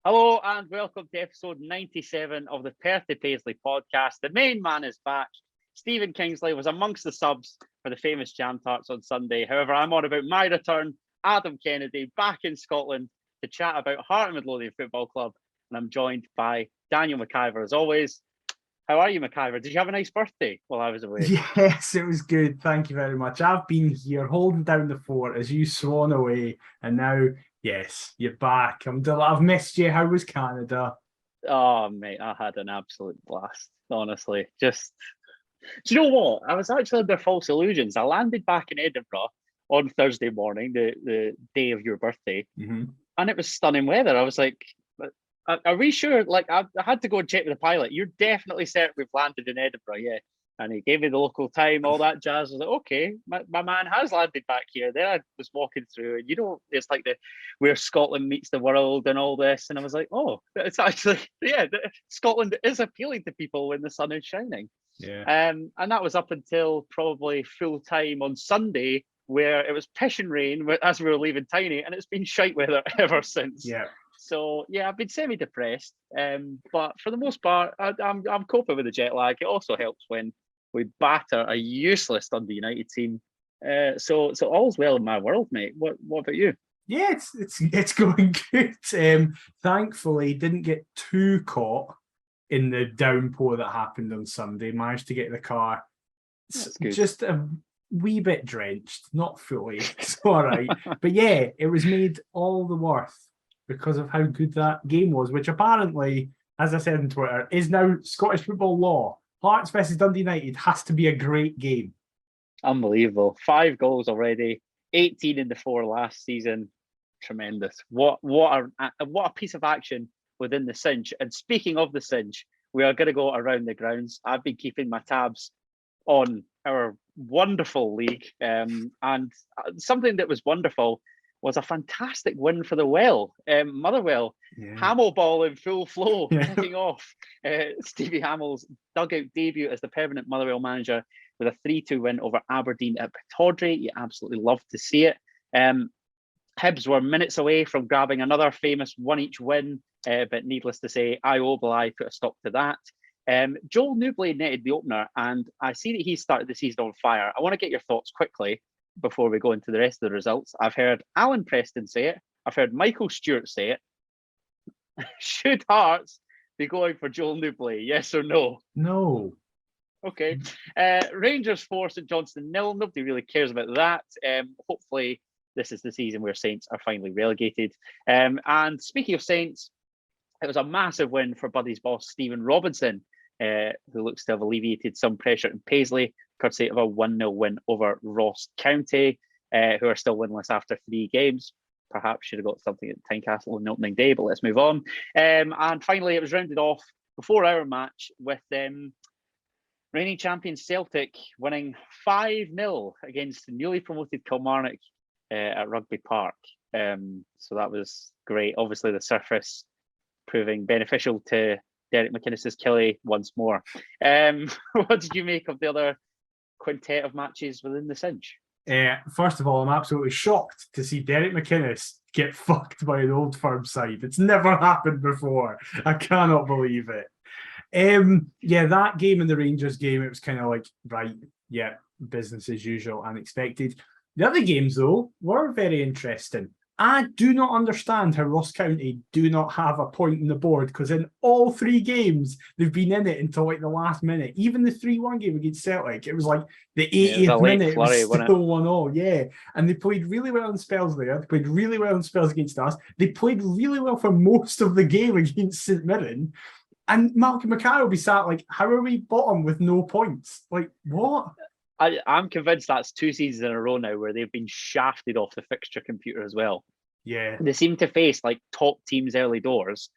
Hello and welcome to episode 97 of the Perth to Paisley podcast. The main man is back. Stephen Kingsley was amongst the subs for the famous Jam Tarts on Sunday. However, I'm on about my return, Adam Kennedy, back in Scotland to chat about Heart and Midlothian Football Club. And I'm joined by Daniel McIver as always. How are you, McIver? Did you have a nice birthday while I was away? Yes, it was good. Thank you very much. I've been here holding down the fort as you swan away. And now, yes, you're back. I'm delighted. I've missed you. How was Canada? Oh, mate, I had an absolute blast, honestly. Do you know what? I was actually under false illusions. I landed back in Edinburgh on Thursday morning, the day of your birthday, and it was stunning weather. I was like, are we sure? Like, I had to go and check with the pilot. You're definitely certain we've landed in Edinburgh, yeah. And he gave me the local time, all that jazz. I was like, okay, my man has landed back here. Then I was walking through, and it's like where Scotland meets the world and all this. And I was like, oh, it's actually, Scotland is appealing to people when the sun is shining. Yeah. And that was up until probably full time on Sunday, where it was pish and rain as we were leaving Tiny, and it's been shite weather ever since. Yeah. So yeah, I've been semi-depressed, but for the most part, I'm coping with the jet lag. It also helps when we batter a useless Dundee United team. So all's well in my world, mate. What about you? Yeah, it's going good. Thankfully, didn't get too caught in the downpour that happened on Sunday. Managed to get the car just a wee bit drenched, not fully. It's all right, but yeah, it was made all the worth because of how good that game was, which apparently, as I said on Twitter, is now Scottish football law. Hearts versus Dundee United has to be a great game. Unbelievable. 5 goals already, 18 in the 4 last season. Tremendous. What a piece of action within the cinch. And speaking of the cinch, we are going to go around the grounds. I've been keeping my tabs on our wonderful league. And something that was wonderful was a fantastic win for the Well, Motherwell. Yeah. Hamill ball in full flow, kicking off Stevie Hamill's dugout debut as the permanent Motherwell manager with a 3-2 win over Aberdeen at Pittodrie. You absolutely love to see it. Hibs were minutes away from grabbing another famous one-each win, but needless to say, Iobelai put a stop to that. Joel Newbley netted the opener, and I see that he started the season on fire. I want to get your thoughts quickly before we go into the rest of the results. I've heard Alan Preston say it. I've heard Michael Stewart say it. Should Hearts be going for Joel Newbley? Yes or no? No. Okay. Rangers 4, St Johnstone 0. Nobody really cares about that. Hopefully, this is the season where Saints are finally relegated. And speaking of Saints, it was a massive win for Buddy's boss, Stephen Robinson, who looks to have alleviated some pressure in Paisley, courtesy of a 1-0 win over Ross County, who are still winless after 3 games. Perhaps should have got something at Tynecastle on opening day, but let's move on. And finally, it was rounded off before our match with reigning champions Celtic winning 5-0 against the newly promoted Kilmarnock at Rugby Park. So that was great. Obviously, the surface proving beneficial to Derek McInnes's Killie once more. What did you make of the other quintet of matches within the cinch? First of all, I'm absolutely shocked to see Derek McInnes get fucked by an Old Firm side. It's never happened before. I cannot believe it. That game and the Rangers game, it was kind of like, right, yeah, business as usual, unexpected. The other games, though, were very interesting. I do not understand how Ross County do not have a point on the board, because in all 3 games, they've been in it until like the last minute. Even the 3-1 game against Celtic, it was like the 80th minute, flurry, it was still 1-0, yeah. And they played really well in spells there. They played really well in spells against us. They played really well for most of the game against St Mirren. And Malcolm Mackay will be sat like, how are we bottom with no points? Like, what? I'm convinced that's 2 seasons in a row now where they've been shafted off the fixture computer as well. Yeah. They seem to face like top teams early doors.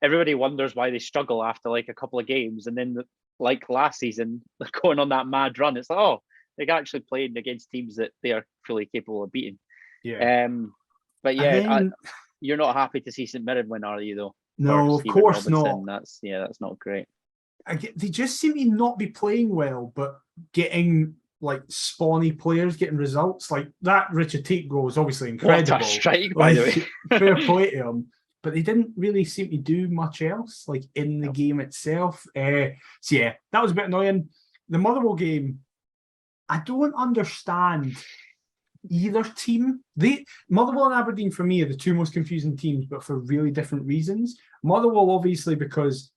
Everybody wonders why they struggle after like a couple of games. And then like last season, they're going on that mad run. It's like, oh, they're actually playing against teams that they are fully capable of beating. Yeah. But yeah, you're not happy to see St Mirren win, are you, though? No, of course not. That's not great. They just seem to not be playing well, but getting like spawny players getting results. Like that Richard Tate goal was obviously incredible. What a strike, by the way. Fair play to him. but they didn't really seem to do much else, like in the game itself. So yeah, that was a bit annoying. The Motherwell game, I don't understand either team. Motherwell and Aberdeen for me are the two most confusing teams, but for really different reasons. Motherwell, obviously, because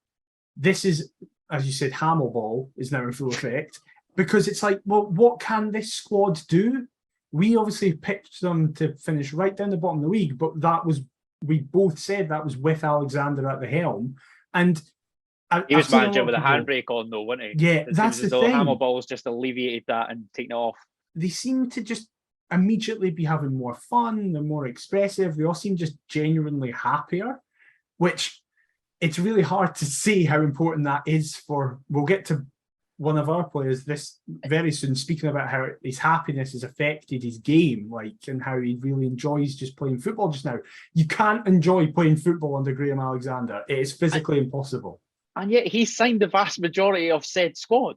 this is, as you said, Hamel ball is now in full effect. Because it's like, well, what can this squad do? We obviously picked them to finish right down the bottom of the league, but we both said that was with Alexander at the helm. And he was managing with a handbrake on, though, wasn't he? Yeah, that's the thing. Hamel ball's just alleviated that and taken it off. They seem to just immediately be having more fun, they're more expressive, they all seem just genuinely happier, which it's really hard to see how important that is for. We'll get to one of our players this very soon, speaking about how his happiness has affected his game, like, and how he really enjoys just playing football just now. You can't enjoy playing football under Graham Alexander. It is physically impossible. And yet he signed the vast majority of said squad,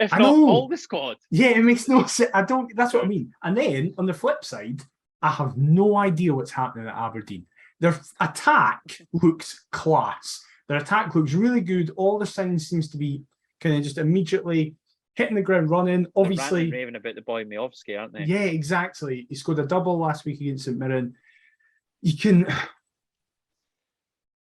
if not all the squad. Yeah, it makes no sense. That's what I mean. And then on the flip side, I have no idea what's happening at Aberdeen. Their attack looks class. Their attack looks really good. All the signs seems to be kind of just immediately hitting the ground running. Obviously, they're raving about the boy Miovski, aren't they? Yeah, exactly. He scored a double last week against St Mirren. You can.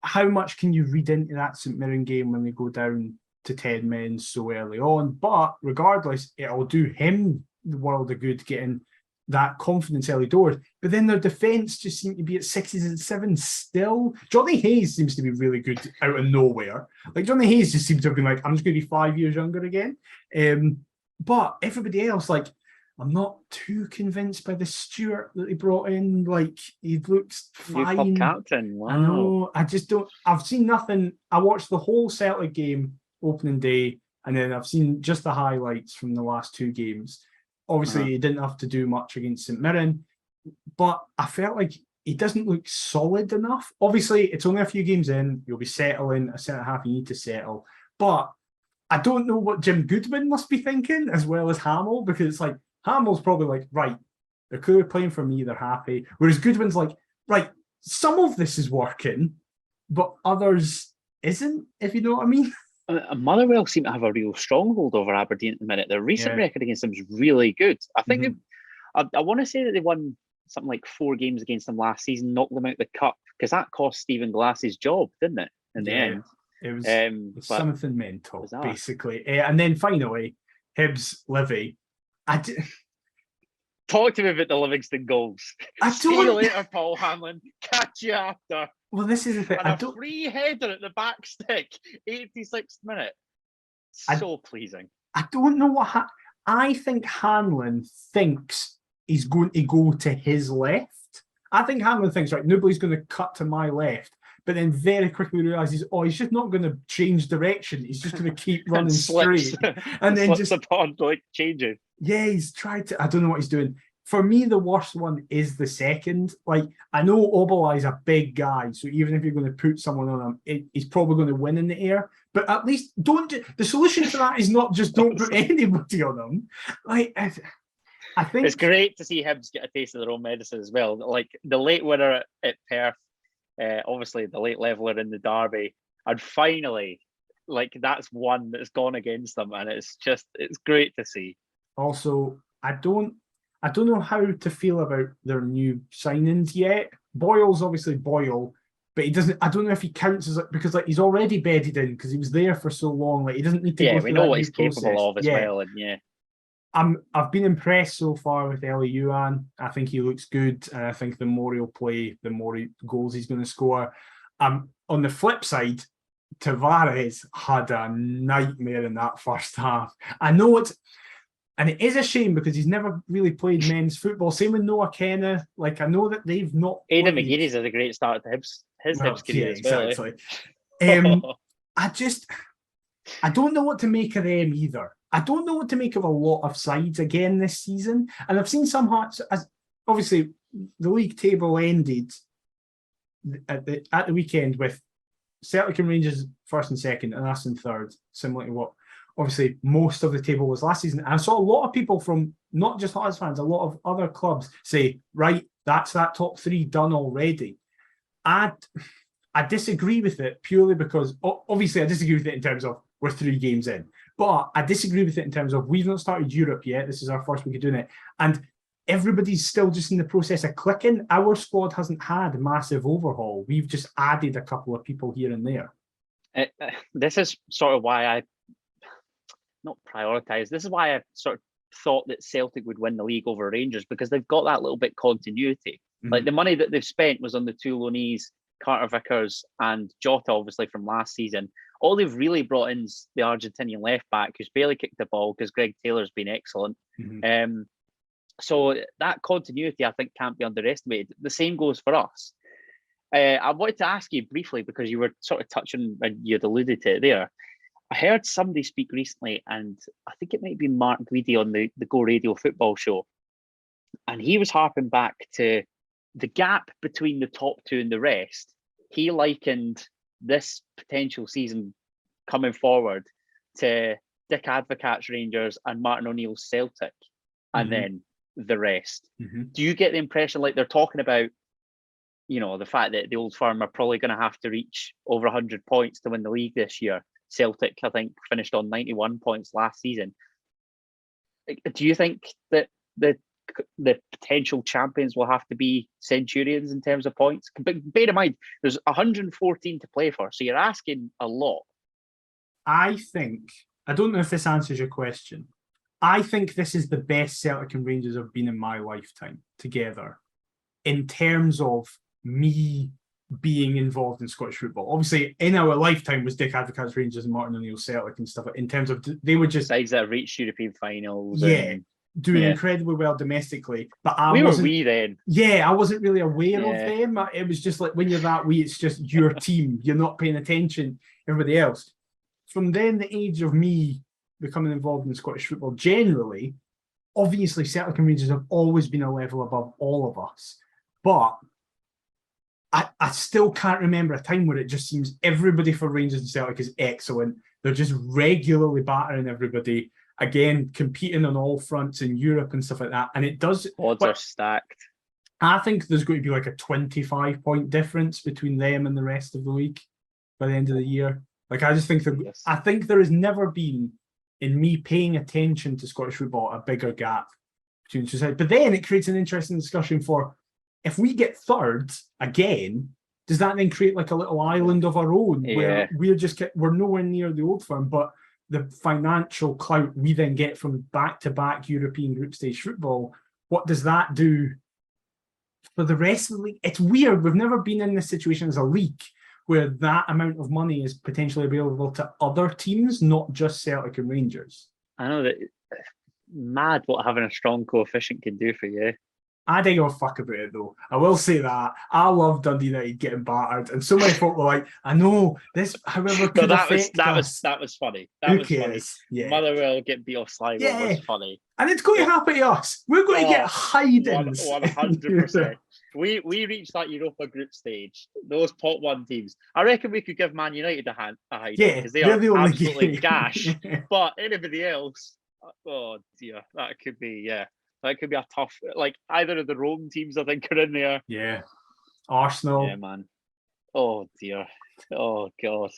How much can you read into that St Mirren game when they go down to 10 men so early on? But regardless, it'll do him the world of good getting that confidence early doors. But then their defence just seem to be at 6s and 7s still. Johnny Hayes seems to be really good out of nowhere. Like, Johnny Hayes just seems to have been like, I'm just going to be 5 years younger again. But everybody else, like, I'm not too convinced by the Stewart that they brought in. Like, he looks fine. New club captain. Wow. I know. I just don't. I've seen nothing. I watched the whole Celtic game opening day, and then I've seen just the highlights from the last two games. Obviously, he didn't have to do much against St Mirren, but I felt like he doesn't look solid enough. Obviously, it's only a few games in. You'll be settling. A centre half, you need to settle. But I don't know what Jim Goodwin must be thinking, as well as Hamill, because it's like, Hamill's probably like, right, they're clearly playing for me, they're happy. Whereas Goodwin's like, right, some of this is working, but others isn't, if you know what I mean. Motherwell seem to have a real stronghold over Aberdeen at the minute. Their recent record against them is really good. I think I want to say that they won something like 4 games against them last season, knocked them out of the cup, because that cost Stephen Glass's job, didn't it, in the end? It was something mental, bizarre. Basically. And then finally, Hibs, Livy. Talk to me about the Livingston goals. See you later, Paul Hamlin. Catch you after. Well, this is the thing. And a free header at the back stick, 86th minute. So pleasing. I don't know what. I think Hanlon thinks he's going to go to his left. I think Hanlon thinks, right, nobody's going to cut to my left. But then very quickly realizes, he's just not going to change direction. He's just going to keep running straight. And then just upon, like, changing. Yeah, he's tried to. I don't know what he's doing. For me, the worst one is the second. Like, I know Obalai's a big guy, so even if you're going to put someone on him, he's probably going to win in the air. But at least don't. The solution to that is not just don't put anybody on him. Like, I think it's great to see Hibs get a taste of their own medicine as well. Like the late winner at Perth, obviously the late leveler in the derby, and finally, like, that's one that's gone against them, and it's great to see. Also, I don't know how to feel about their new signings yet. Boyle's obviously Boyle, but he doesn't. I don't know if he counts as, because like he's already bedded in because he was there for so long. Like, he doesn't need to. Yeah, we know what he's capable of as well, and I've been impressed so far with Eli Yuan. I think he looks good, and I think the more he'll play, the more goals he's going to score. On the flip side, Tavares had a nightmare in that first half. I know and it is a shame because he's never really played men's football. Same with Noah Kenna. Like, I know that they've not. Aidan McGeary's had a great start to his Hibs career as well. Exactly. I don't know what to make of them either. I don't know what to make of a lot of sides again this season. And I've seen some hearts, as obviously the league table ended at the weekend with Celtic and Rangers first and second, and us in third, similar to what obviously most of the table was last season. And I saw a lot of people from not just Hearts fans, a lot of other clubs say, right, that's that top 3 done already. I disagree with it purely because obviously I disagree with it in terms of we're 3 games in, but I disagree with it in terms of we've not started Europe yet. This is our first week of doing it, and everybody's still just in the process of clicking. Our squad hasn't had a massive overhaul. We've just added a couple of people here and there. This is sort of why I not prioritise. This is why I sort of thought that Celtic would win the league over Rangers, because they've got that little bit continuity. Mm-hmm. Like the money that they've spent was on the 2 loanees, Carter Vickers and Jota, obviously from last season. All they've really brought in is the Argentinian left back, who's barely kicked the ball because Greg Taylor's been excellent. Mm-hmm. So that continuity, I think, can't be underestimated. The same goes for us. I wanted to ask you briefly, because you were sort of touching and you'd alluded to it there. I heard somebody speak recently, and I think it might be Mark Guidi on the Go Radio football show. And he was harping back to the gap between the top 2 and the rest. He likened this potential season coming forward to Dick Advocaat's Rangers and Martin O'Neill's Celtic, and then the rest. Do you get the impression like they're talking about, you know, the fact that the Old Firm are probably going to have to reach over 100 points to win the league this year? Celtic, I think, finished on 91 points last season. Do you think that the potential champions will have to be Centurions in terms of points? But bear in mind, there's 114 to play for, so you're asking a lot. I don't know if this answers your question. I think this is the best Celtic and Rangers have been in my lifetime together, in terms of me being involved in Scottish football. Obviously, in our lifetime was Dick Advocaat's Rangers and Martin O'Neill's Celtic and stuff. In terms of they were just sides that reached European finals, doing incredibly well domestically. But I wasn't really aware of them. It was just like when you're that wee, it's just your team. You're not paying attention to everybody else. From then, the age of me becoming involved in Scottish football generally, obviously Celtic and Rangers have always been a level above all of us. But I still can't remember a time where it just seems everybody for Rangers and Celtic is excellent. They're just regularly battering everybody. Again, competing on all fronts in Europe and stuff like that. And it does... Odds are stacked. I think there's going to be like a 25-point difference between them and the rest of the league by the end of the year. Like, I just think I think there has never been, in me paying attention to Scottish football, a bigger gap between the two sides. But then it creates an interesting discussion for, if we get third again, does that then create like a little island of our own where we're nowhere near the Old Firm, but the financial clout we then get from back-to-back European group stage football, what does that do for the rest of the league? It's weird. We've never been in this situation as a league where that amount of money is potentially available to other teams, not just Celtic and Rangers. I know that. Mad what having a strong coefficient can do for you. I don't give a fuck about it though. I will say that I love Dundee United getting battered, and so many folk were like, "I know this, however, could affect us." That was funny. That was funny. Yeah. Motherwell get beat off Sligo was funny, and it's going to happen to us. We're going to get hidings. 100%. We reached that Europa group stage. Those top 1 teams. I reckon we could give Man United a hiding because they are the absolutely gash. But anybody else, oh dear, that could be That could be a tough, like either of the Rome teams I think are in there. Yeah. Arsenal. Yeah, man. Oh dear. Oh God.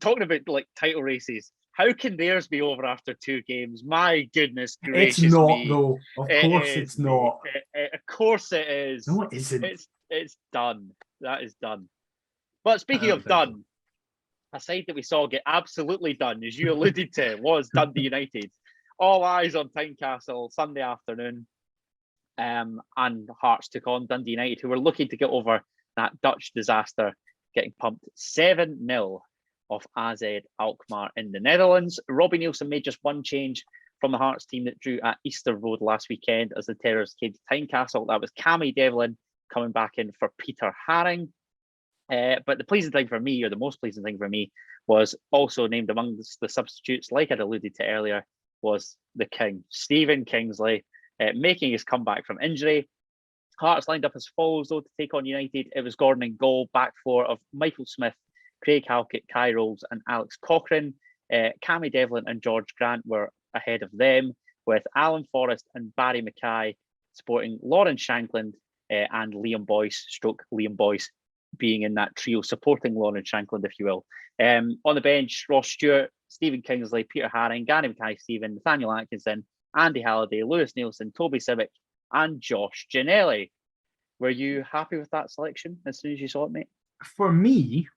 Talking about like title races, how can theirs be over after 2 games? My goodness gracious It's not me. though. Of course it's not. Of course it is. No, it isn't. It's done. That is done. But speaking of done, a side that we saw get absolutely done, as you alluded to, was Dundee United. All eyes on Tynecastle Sunday afternoon, and Hearts took on Dundee United, who were looking to get over that Dutch disaster, getting pumped 7-0 off AZ Alkmaar in the Netherlands. Robbie Nielsen made just one change from the Hearts team that drew at Easter Road last weekend as the Terrors came to Tynecastle. That was Cammy Devlin coming back in for Peter Haring. But the pleasing thing for me, or the most pleasing thing for me, was also named amongst the substitutes, like I'd alluded to earlier, was the King, Stephen Kingsley, making his comeback from injury. Hearts lined up as follows, though, to take on United. It was Gordon in goal, back 4 of Michael Smith, Craig Halkett, Kai Rowles and Alex Cochrane. Cammy Devlin and George Grant were ahead of them, with Alan Forrest and Barry Mackay supporting Lauren Shankland and Liam Boyce, Liam Boyce, being in that trio, supporting Lauren Shankland, if you will. On the bench, Ross Stewart, Stephen Kingsley, Peter Haring, Gary Mackay-Stephen, Nathaniel Atkinson, Andy Halliday, Lewis Nielsen, Toby Civic, and Josh Ginnelly. Were you happy with that selection as soon as you saw it, mate? For me,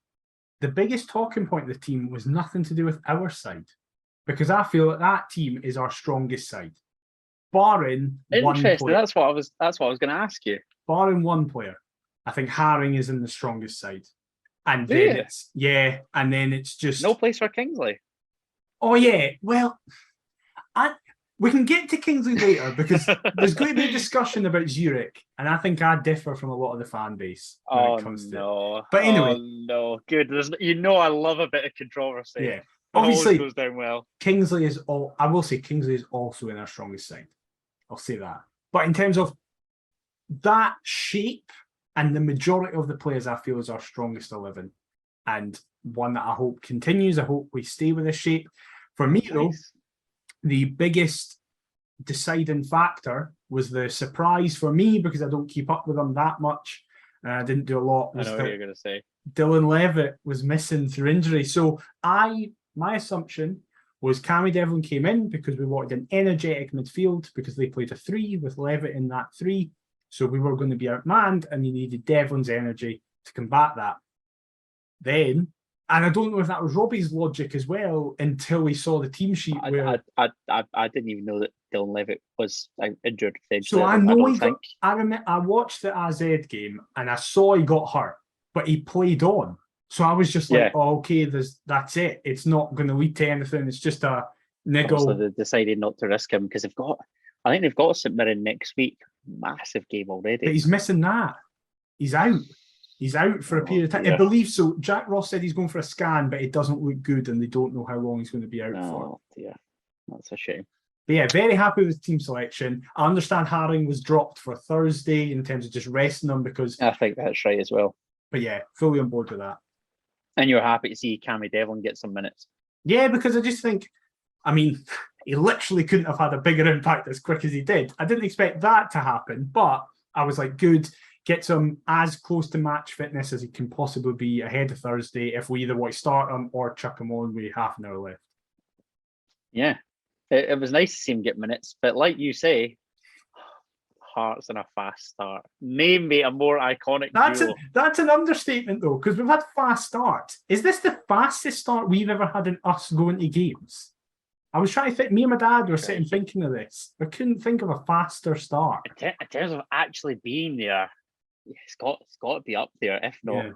the biggest talking point of the team was nothing to do with our side, because I feel that team is our strongest side, barring one player. That's what I was going to ask you. Barring one player, I think Haring is in the strongest side, and then it's just no place for Kingsley. Oh yeah, well, we can get to Kingsley later because there's going to be a discussion about Zurich, and I think I differ from a lot of the fan base when it comes to it. But anyway, good. I love a bit of controversy. Yeah, obviously it always goes down well. Kingsley is I will say Kingsley is also in our strongest side. I'll say that. But in terms of that shape and the majority of the players, I feel is our strongest 11, and one that I hope continues. I hope we stay with this shape. For me, though, the biggest deciding factor was the surprise for me, because I don't keep up with them that much. I didn't do a lot. I know what you're going to say. Dylan Levitt was missing through injury. So my assumption was Cammy Devlin came in because we wanted an energetic midfield, because they played a 3 with Levitt in that 3. So we were going to be outmanned, and you needed Devlin's energy to combat that. Then, and I don't know if that was Robbie's logic as well until we saw the team sheet. I didn't even know that Dylan Levitt was injured. So I know I watched the AZ game and I saw he got hurt, but he played on. So I was just like, oh, okay, that's it. It's not going to lead to anything. It's just a niggle. So they decided not to risk him because I think they've got St Mirren next week. Massive game already. But he's missing that. He's out. He's out for a period of time. Yeah. I believe so. Jack Ross said he's going for a scan, but it doesn't look good, and they don't know how long he's going to be out for. Yeah, that's a shame. But yeah, very happy with team selection. I understand Haring was dropped for Thursday in terms of just resting him because... I think that's right as well. But yeah, fully on board with that. And you're happy to see Cammy Devlin get some minutes? Yeah, because I just think, he literally couldn't have had a bigger impact as quick as he did. I didn't expect that to happen, but I was like, good, get him as close to match fitness as he can possibly be ahead of Thursday if we either want to start him or chuck him on with half an hour left. Yeah, it was nice to see him get minutes, but like you say, Hearts and a fast start. Name me a more iconic duo. That's an understatement though, because we've had fast starts. Is this the fastest start we've ever had in us going to games? I was trying to think, me and my dad were sitting thinking of this. I couldn't think of a faster start. In terms of actually being there, it's got to be up there, if not.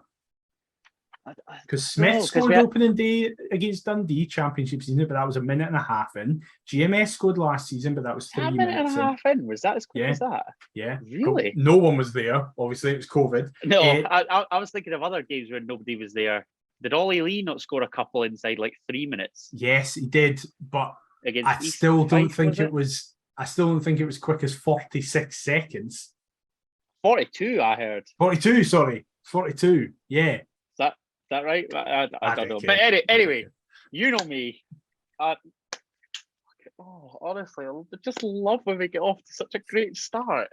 Because Smith scored opening day against Dundee Championship season, but that was a minute and a half in. GMS scored last season, but that was 3 minutes. A minute and a half in? Was that as quick as that? Yeah. Really? No one was there. Obviously, it was COVID. No, I was thinking of other games where nobody was there. Did Ollie Lee not score a couple inside like 3 minutes? Yes, he did, but I still don't think it was quick as 46 seconds. 42, I heard. 42, sorry. 42, yeah. Is that right? I don't know. But anyway, you know me. Honestly, I just love when we get off to such a great start.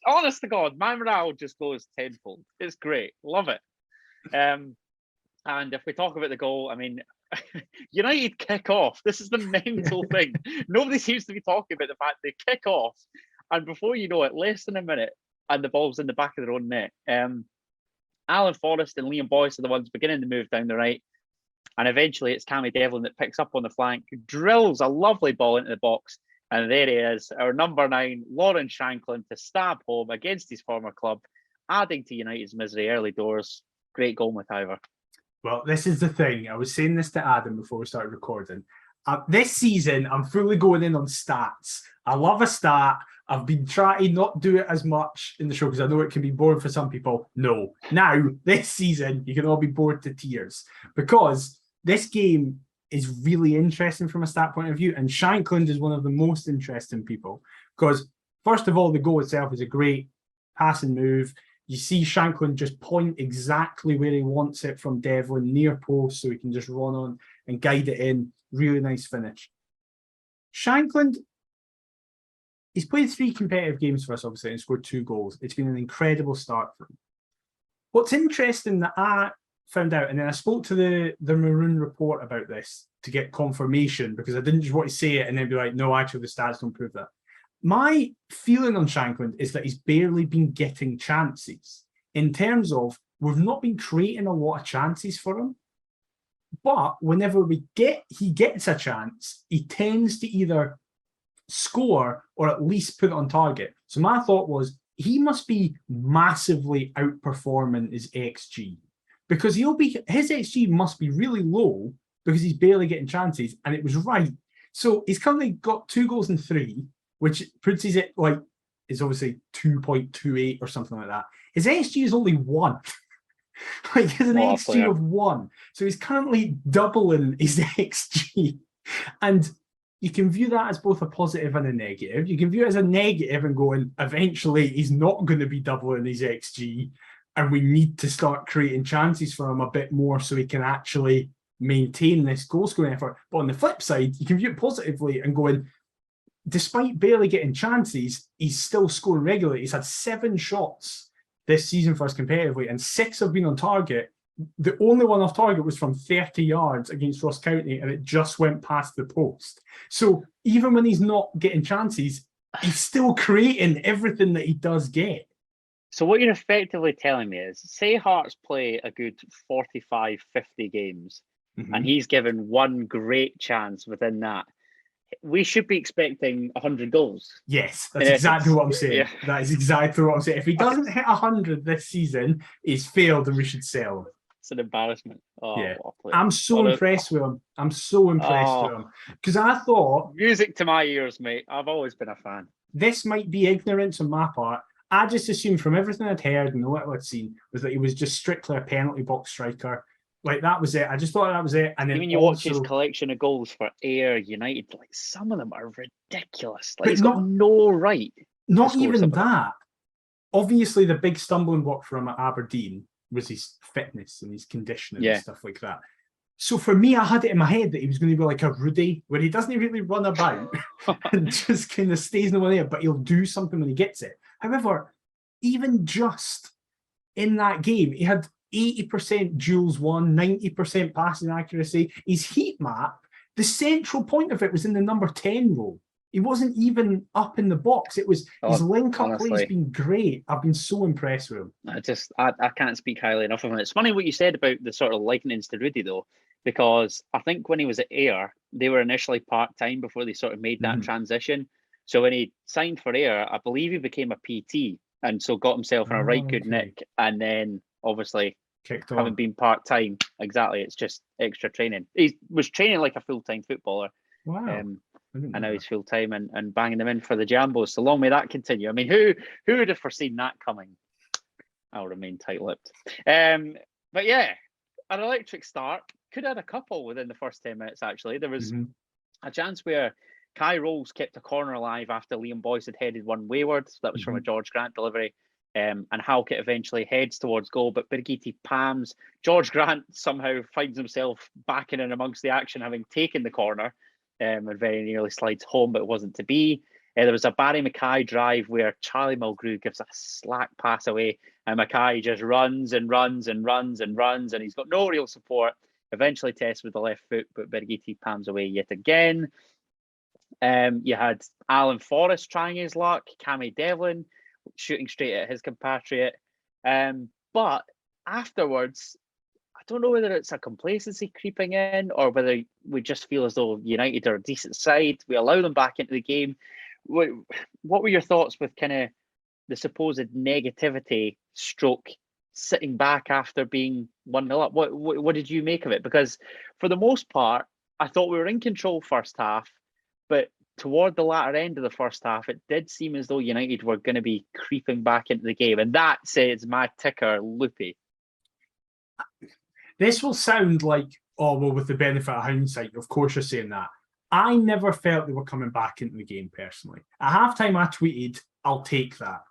Honest to God, my morale just goes tenfold. It's great. Love it. And if we talk about the goal, United kick off. This is the mental thing. Nobody seems to be talking about the fact they kick off, and before you know it, less than a minute, and the ball's in the back of their own net. Alan Forrest and Liam Boyce are the ones beginning to move down the right, and eventually it's Cammy Devlin that picks up on the flank, drills a lovely ball into the box, and there he is, our number 9, Lauren Shanklin, to stab home against his former club, adding to United's misery early doors. Great goal, McIver. Well, this is the thing. I was saying this to Adam before we started recording. This season, I'm fully going in on stats. I love a stat. I've been trying to not do it as much in the show because I know it can be boring for some people. No. Now, this season, you can all be bored to tears because this game is really interesting from a stat point of view, and Shankland is one of the most interesting people because, first of all, the goal itself is a great passing move. You see Shankland just point exactly where he wants it from Devlin, near post, so he can just run on and guide it in. Really nice finish. Shankland, he's played 3 competitive games for us, obviously, and scored 2 goals. It's been an incredible start for him. What's interesting that I found out, and then I spoke to the Maroon Report about this to get confirmation, because I didn't just want to say it and then be like, no, actually the stats don't prove that. My feeling on Shankland is that he's barely been getting chances, in terms of we've not been creating a lot of chances for him. But whenever he gets a chance, he tends to either score or at least put it on target. So my thought was, he must be massively outperforming his XG, because his XG must be really low because he's barely getting chances, and it was right. So he's currently got 2 goals and 3, which puts his is obviously 2.28 or something like that. His XG is only 1. Like, he has an XG of 1. So he's currently doubling his XG. And you can view that as both a positive and a negative. You can view it as a negative and going, eventually he's not going to be doubling his XG, and we need to start creating chances for him a bit more so he can actually maintain this goal scoring effort. But on the flip side, you can view it positively and going, despite barely getting chances, he's still scoring regularly. He's had 7 shots this season for us competitively, and 6 have been on target. The only one off target was from 30 yards against Ross County, and it just went past the post. So even when he's not getting chances, he's still creating everything that he does get. So what you're effectively telling me is, say Hearts play a good 45, 50 games, and he's given 1 great chance within that, we should be expecting 100 goals. Yes, that's exactly what I'm saying. Yeah. That is exactly what I'm saying. If he doesn't hit 100 this season, he's failed and we should sell him. It's an embarrassment. Oh, yeah. I'm so impressed with him. I'm so impressed with him. Because I thought... Music to my ears, mate. I've always been a fan. This might be ignorance on my part. I just assumed from everything I'd heard and the little I'd seen was that he was just strictly a penalty box striker. Like, that was it. I just thought that was it. And then when you watch his collection of goals for Ayr United, like, some of them are ridiculous. Like, he's got no right. Not even that. Obviously, the big stumbling block for him at Aberdeen was his fitness and his conditioning and stuff like that. So for me, I had it in my head that he was going to be like a Rudy, where he doesn't really run about and just kind of stays in the way, but he'll do something when he gets it. However, even just in that game, he had 80% duels won, 90% passing accuracy. His heat map, the central point of it was in the number 10 role. He wasn't even up in the box. It was his link-up play has been great. I've been so impressed with him. I can't speak highly enough of him. It's funny what you said about the sort of likenings to Rudy, though, because I think when he was at Ayr, they were initially part-time before they sort of made that transition. So when he signed for Ayr, I believe he became a PT, and so got himself in a right good nick, and then obviously having been part-time, exactly, it's just extra training. He was training like a full-time footballer. Wow. And now he's full-time and banging them in for the Jambos. So long may that continue. I mean, who would have foreseen that coming? I'll remain tight-lipped. But yeah, an electric start. Could have had a couple within the first 10 minutes, actually. There was a chance where Kai Rowles kept a corner alive after Liam Boyce had headed one wayward. So that was from a George Grant delivery. And Halkett eventually heads towards goal, but Birgitti palms. George Grant somehow finds himself back in and amongst the action, having taken the corner. And very nearly slides home, but it wasn't to be. There was a Barry Mackay drive where Charlie Mulgrew gives a slack pass away, and Mackay just runs and runs and runs and runs, and he's got no real support. Eventually tests with the left foot, but Birgitti palms away yet again. You had Alan Forrest trying his luck, Cammy Devlin shooting straight at his compatriot. But afterwards, I don't know whether it's a complacency creeping in or whether we just feel as though United are a decent side. We allow them back into the game. What were your thoughts with kind of the supposed negativity stroke sitting back after being 1-0 up? What did you make of it? Because for the most part, I thought we were in control first half, but toward the latter end of the first half, it did seem as though United were going to be creeping back into the game. And that says my ticker loopy. This will sound like, oh, well, with the benefit of hindsight, of course you're saying that. I never felt they were coming back into the game, personally. At halftime, I tweeted, I'll take that.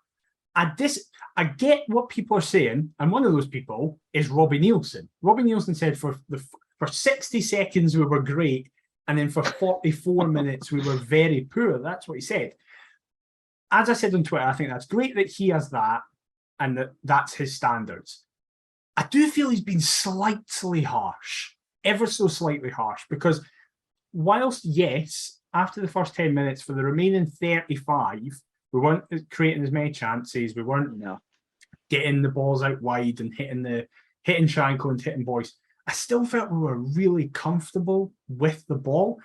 I get what people are saying, and one of those people is Robbie Nielsen. Robbie Nielsen said for 60 seconds we were great, and then for 44 minutes we were very poor. That's what he said. As I said on Twitter, I think that's great that he has that, and that's his standards. I do feel he's been slightly harsh, ever so slightly harsh, because whilst, yes, after the first 10 minutes, for the remaining 35, we weren't creating as many chances, we weren't getting the balls out wide and hitting Shankland and hitting Boyce. I still felt we were really comfortable with the ball.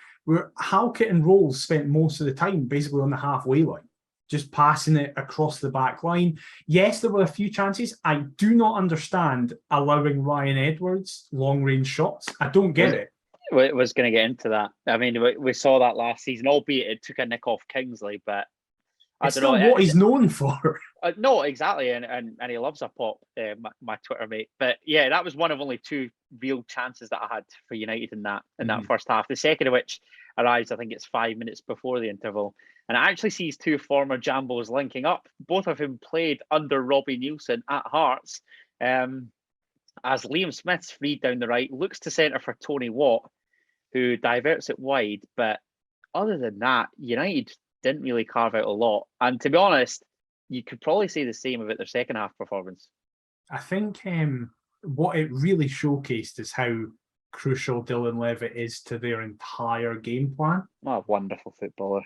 Halkett and Rowles spent most of the time basically on the halfway line, just passing it across the back line. Yes, there were a few chances. I do not understand allowing Ryan Edwards long-range shots. I don't get it. I was going to get into that. I mean, we saw that last season, albeit it took a nick off Kingsley, but I don't know what he's known for. No, exactly, and he loves a pop, my Twitter mate. But yeah, that was one of only 2 real chances that I had for United in that first half. The second of which arrives, I think it's 5 minutes before the interval, and it actually sees 2 former Jambos linking up, both of whom played under Robbie Neilson at Hearts. As Liam Smith's freed down the right, looks to centre for Tony Watt, who diverts it wide. But other than that, United didn't really carve out a lot. And to be honest, you could probably say the same about their second half performance. I think what it really showcased is how crucial Dylan Levitt is to their entire game plan. What a wonderful footballer.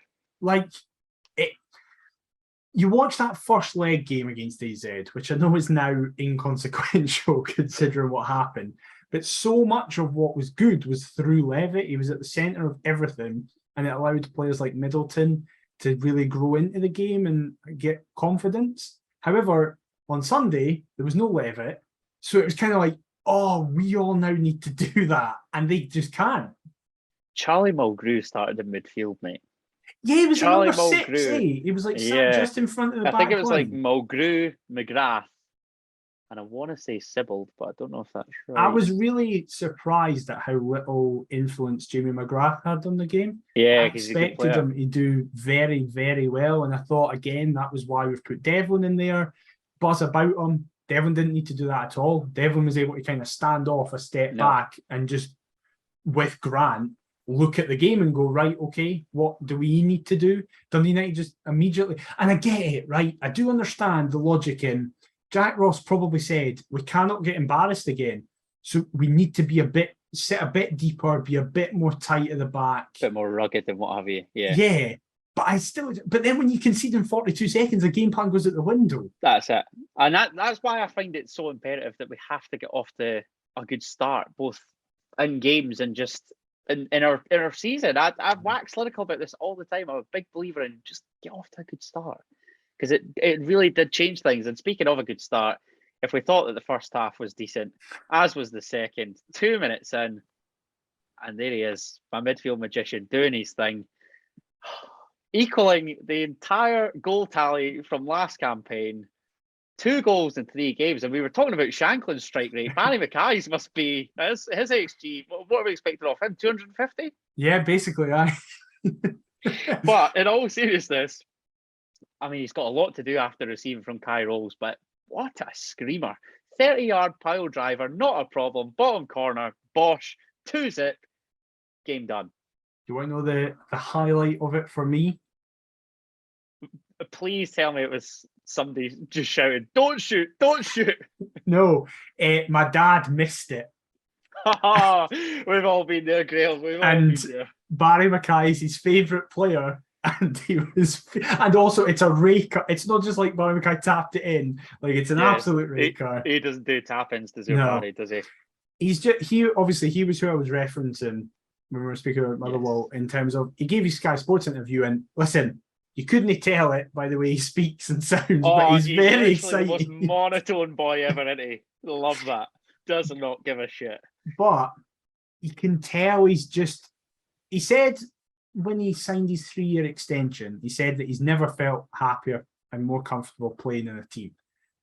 You watch that first leg game against AZ, which I know is now inconsequential considering what happened, but so much of what was good was through Levitt. He was at the centre of everything, and it allowed players like Midlothian to really grow into the game and get confidence. However, on Sunday, there was no Levitt, so it was kind of like, oh, we all now need to do that, and they just can't. Charlie Mulgrew started in midfield, mate. Yeah, he was Charlie number 6, eh? He was like just in front of the back line. I think it was like Mulgrew, McGrath, and I want to say Sibbald, but I don't know if that's right. I was really surprised at how little influence Jamie McGrath had on the game. Yeah, I expected him to do very, very well, and I thought, again, that was why we've put Devlin in there, buzz about him. Devlin didn't need to do that at all. Devlin was able to kind of stand off a step back and just, with Grant, look at the game and go, right, okay, what do we need to do? Dundee United just immediately, and I get it, right? I do understand the logic in Jack Ross probably said, we cannot get embarrassed again. So we need to be sit a bit deeper, be a bit more tight at the back. A bit more rugged and what have you. Yeah. Yeah. But then when you concede in 42 seconds, the game plan goes out the window. That's it. And that's why I find it so imperative that we have to get off to a good start, both in games and just in our season. I've waxed lyrical about this all the time. I'm a big believer in just get off to a good start, because it really did change things. And speaking of a good start, if we thought that the first half was decent, as was the second, 2 minutes in, and there he is, my midfield magician doing his thing, equaling the entire goal tally from last campaign. 2 goals in 3 games. And we were talking about Shankland's strike rate. Barry Mackay's must be, his XG, what are we expecting of him? 250? Yeah, basically, aye. But in all seriousness, I mean, he's got a lot to do after receiving from Kai Rowles, but what a screamer. 30-yard pile driver, not a problem. Bottom corner, Bosch, 2-zip, game done. Do you want to know the highlight of it for me? Please tell me it was somebody just shouting, don't shoot, don't shoot. No, my dad missed it. We've all been there, Grail. We've all been there. Barry Mackay is his favourite player. And also it's a raker. It's not just like Barry Mackay tapped it in. Like, it's an absolute raker. He doesn't do tap-ins, does he, Barry, does he? He was who I was referencing when we were speaking about Motherwell, in terms of, he gave his Sky Sports interview, and listen, you couldn't tell it by the way he speaks and sounds, but he's very excited. The most monotone boy ever, isn't he? Love that. Does not give a shit. But you can tell he said when he signed his 3-year extension, he said that he's never felt happier and more comfortable playing in a team.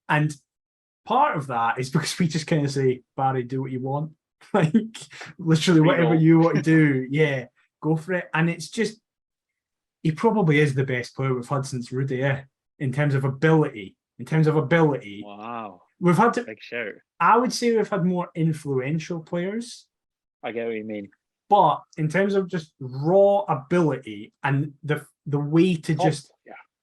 And part of that is because we just kind of say, Barry, do what you want. Like, literally whatever you want to do, yeah, go for it. And it's just, he probably is the best player we've had since Rudy, in terms of ability. Wow. We've had to, big shout. I would say we've had more influential players. I get what you mean. But in terms of just raw ability and the way to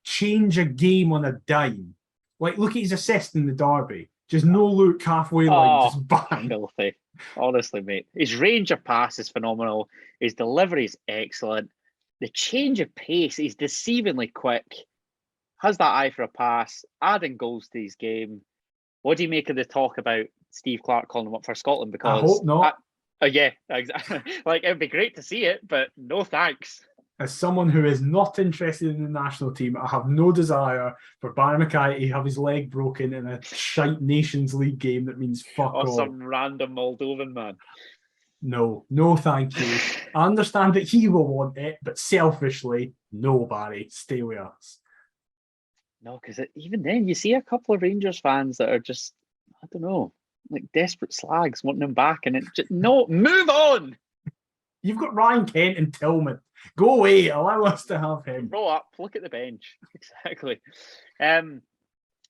change a game on a dime, like, look at his assist in the derby. Just no look halfway line, just bang. Filthy. Honestly, mate. His range of pass is phenomenal. His delivery is excellent. The change of pace is deceivingly quick. Has that eye for a pass, adding goals to his game. What do you make of the talk about Steve Clark calling him up for Scotland? Because I hope not. Yeah, exactly. Like, it'd be great to see it, but no thanks. As someone who is not interested in the national team, I have no desire for Barry Mackay to have his leg broken in a shite Nations League game that means fuck Or all. some random Moldovan man. No, thank you. I understand that he will want it, but selfishly, no, Barry, stay with us. No, because even then, you see a couple of Rangers fans that are just, I don't know, like desperate slags wanting him back, and it just, no, move on. You've got Ryan Kent and Tillman. Go away. Allow us to have him. Roll up. Look at the bench. Exactly.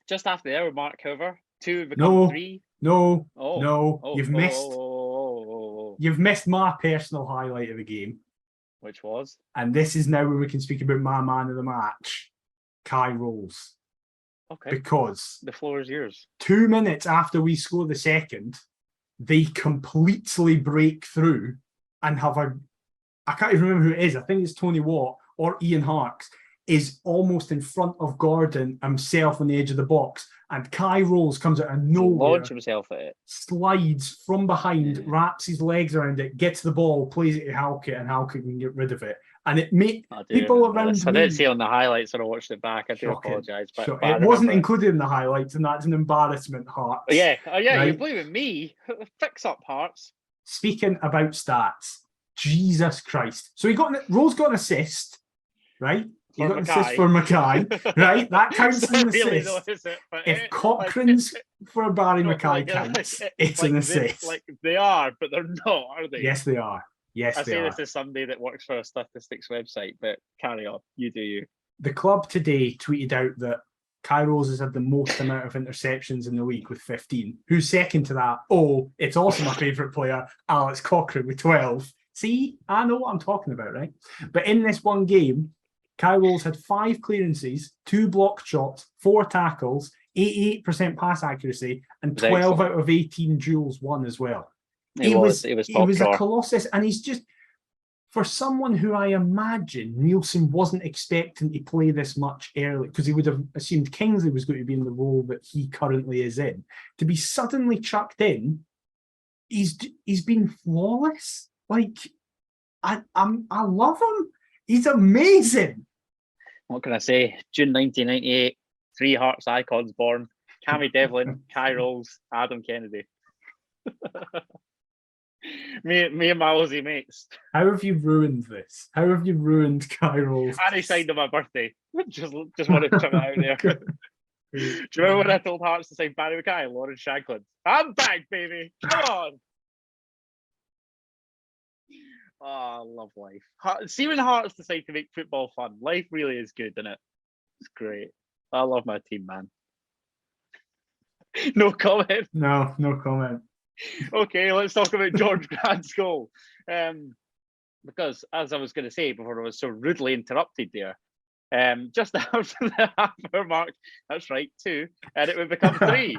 Just after there, Mark Hoover. 2 become 3. No. You've missed. Oh. You've missed my personal highlight of the game. Which was? And this is now where we can speak about my man of the match, Kai Rowles. Okay. Because the floor is yours. 2 minutes after we score the second, they completely break through and have I can't even remember who it is. I think it's Tony Watt or Ian Harkes is almost in front of Gordon himself on the edge of the box. And Kai Rowles comes out of nowhere, launch himself at it, slides from behind, wraps his legs around it, gets the ball, plays it to Halkett, and Halkett can get rid of it. And it made people around me... I didn't see on the highlights when I watched it back. I do apologise. But it wasn't included in the highlights, and that's an embarrassment, Hearts. Yeah, right? You're blaming me. Fix up, Hearts. Speaking about stats, Jesus Christ. So Rowles got an assist, right? He got an assist for Mackay, right? That counts as an really assist. Though, is it? But if Cochrane's for Barry Mackay counts, it's an assist. They are, but they're not, are they? Yes, they are. Yes, I they say are. This is somebody that works for a statistics website, but carry on. You do you. The club today tweeted out that Kai Rowles has had the most amount of interceptions in the league with 15. Who's second to that? Oh, it's also my favourite player, Alex Cochrane, with 12. See, I know what I'm talking about, right? But in this one game, Kai Rowles had 5 clearances, 2 blocked shots, 4 tackles, 88% pass accuracy, and 12 out of 18 duels won as well. He was a colossus, and he's just, for someone who I imagine Nielsen wasn't expecting to play this much early, because he would have assumed Kingsley was going to be in the role that he currently is in. To be suddenly chucked in, he's been flawless. Like, I love him. He's amazing. What can I say? June 1998, 3 Hearts icons born. Cammy Devlin, Kai Rowles, Adam Kennedy. me and my Aussie mates. How have you ruined this? How have you ruined Kai Rowles? And he signed on my birthday. Just wanted to chuck that out there. Do you remember when I told Hearts to sign Barry Mackay and Lauren Shanklin? I'm back, baby. Come on. Oh, I love life. See when Hearts decide to make football fun. Life really is good, isn't it? It's great. I love my team, man. No comment. No comment. Okay, let's talk about George Grant's goal. Because, as I was going to say before I was so rudely interrupted there, just after the half-hour mark, that's right, 2, and it would become 3,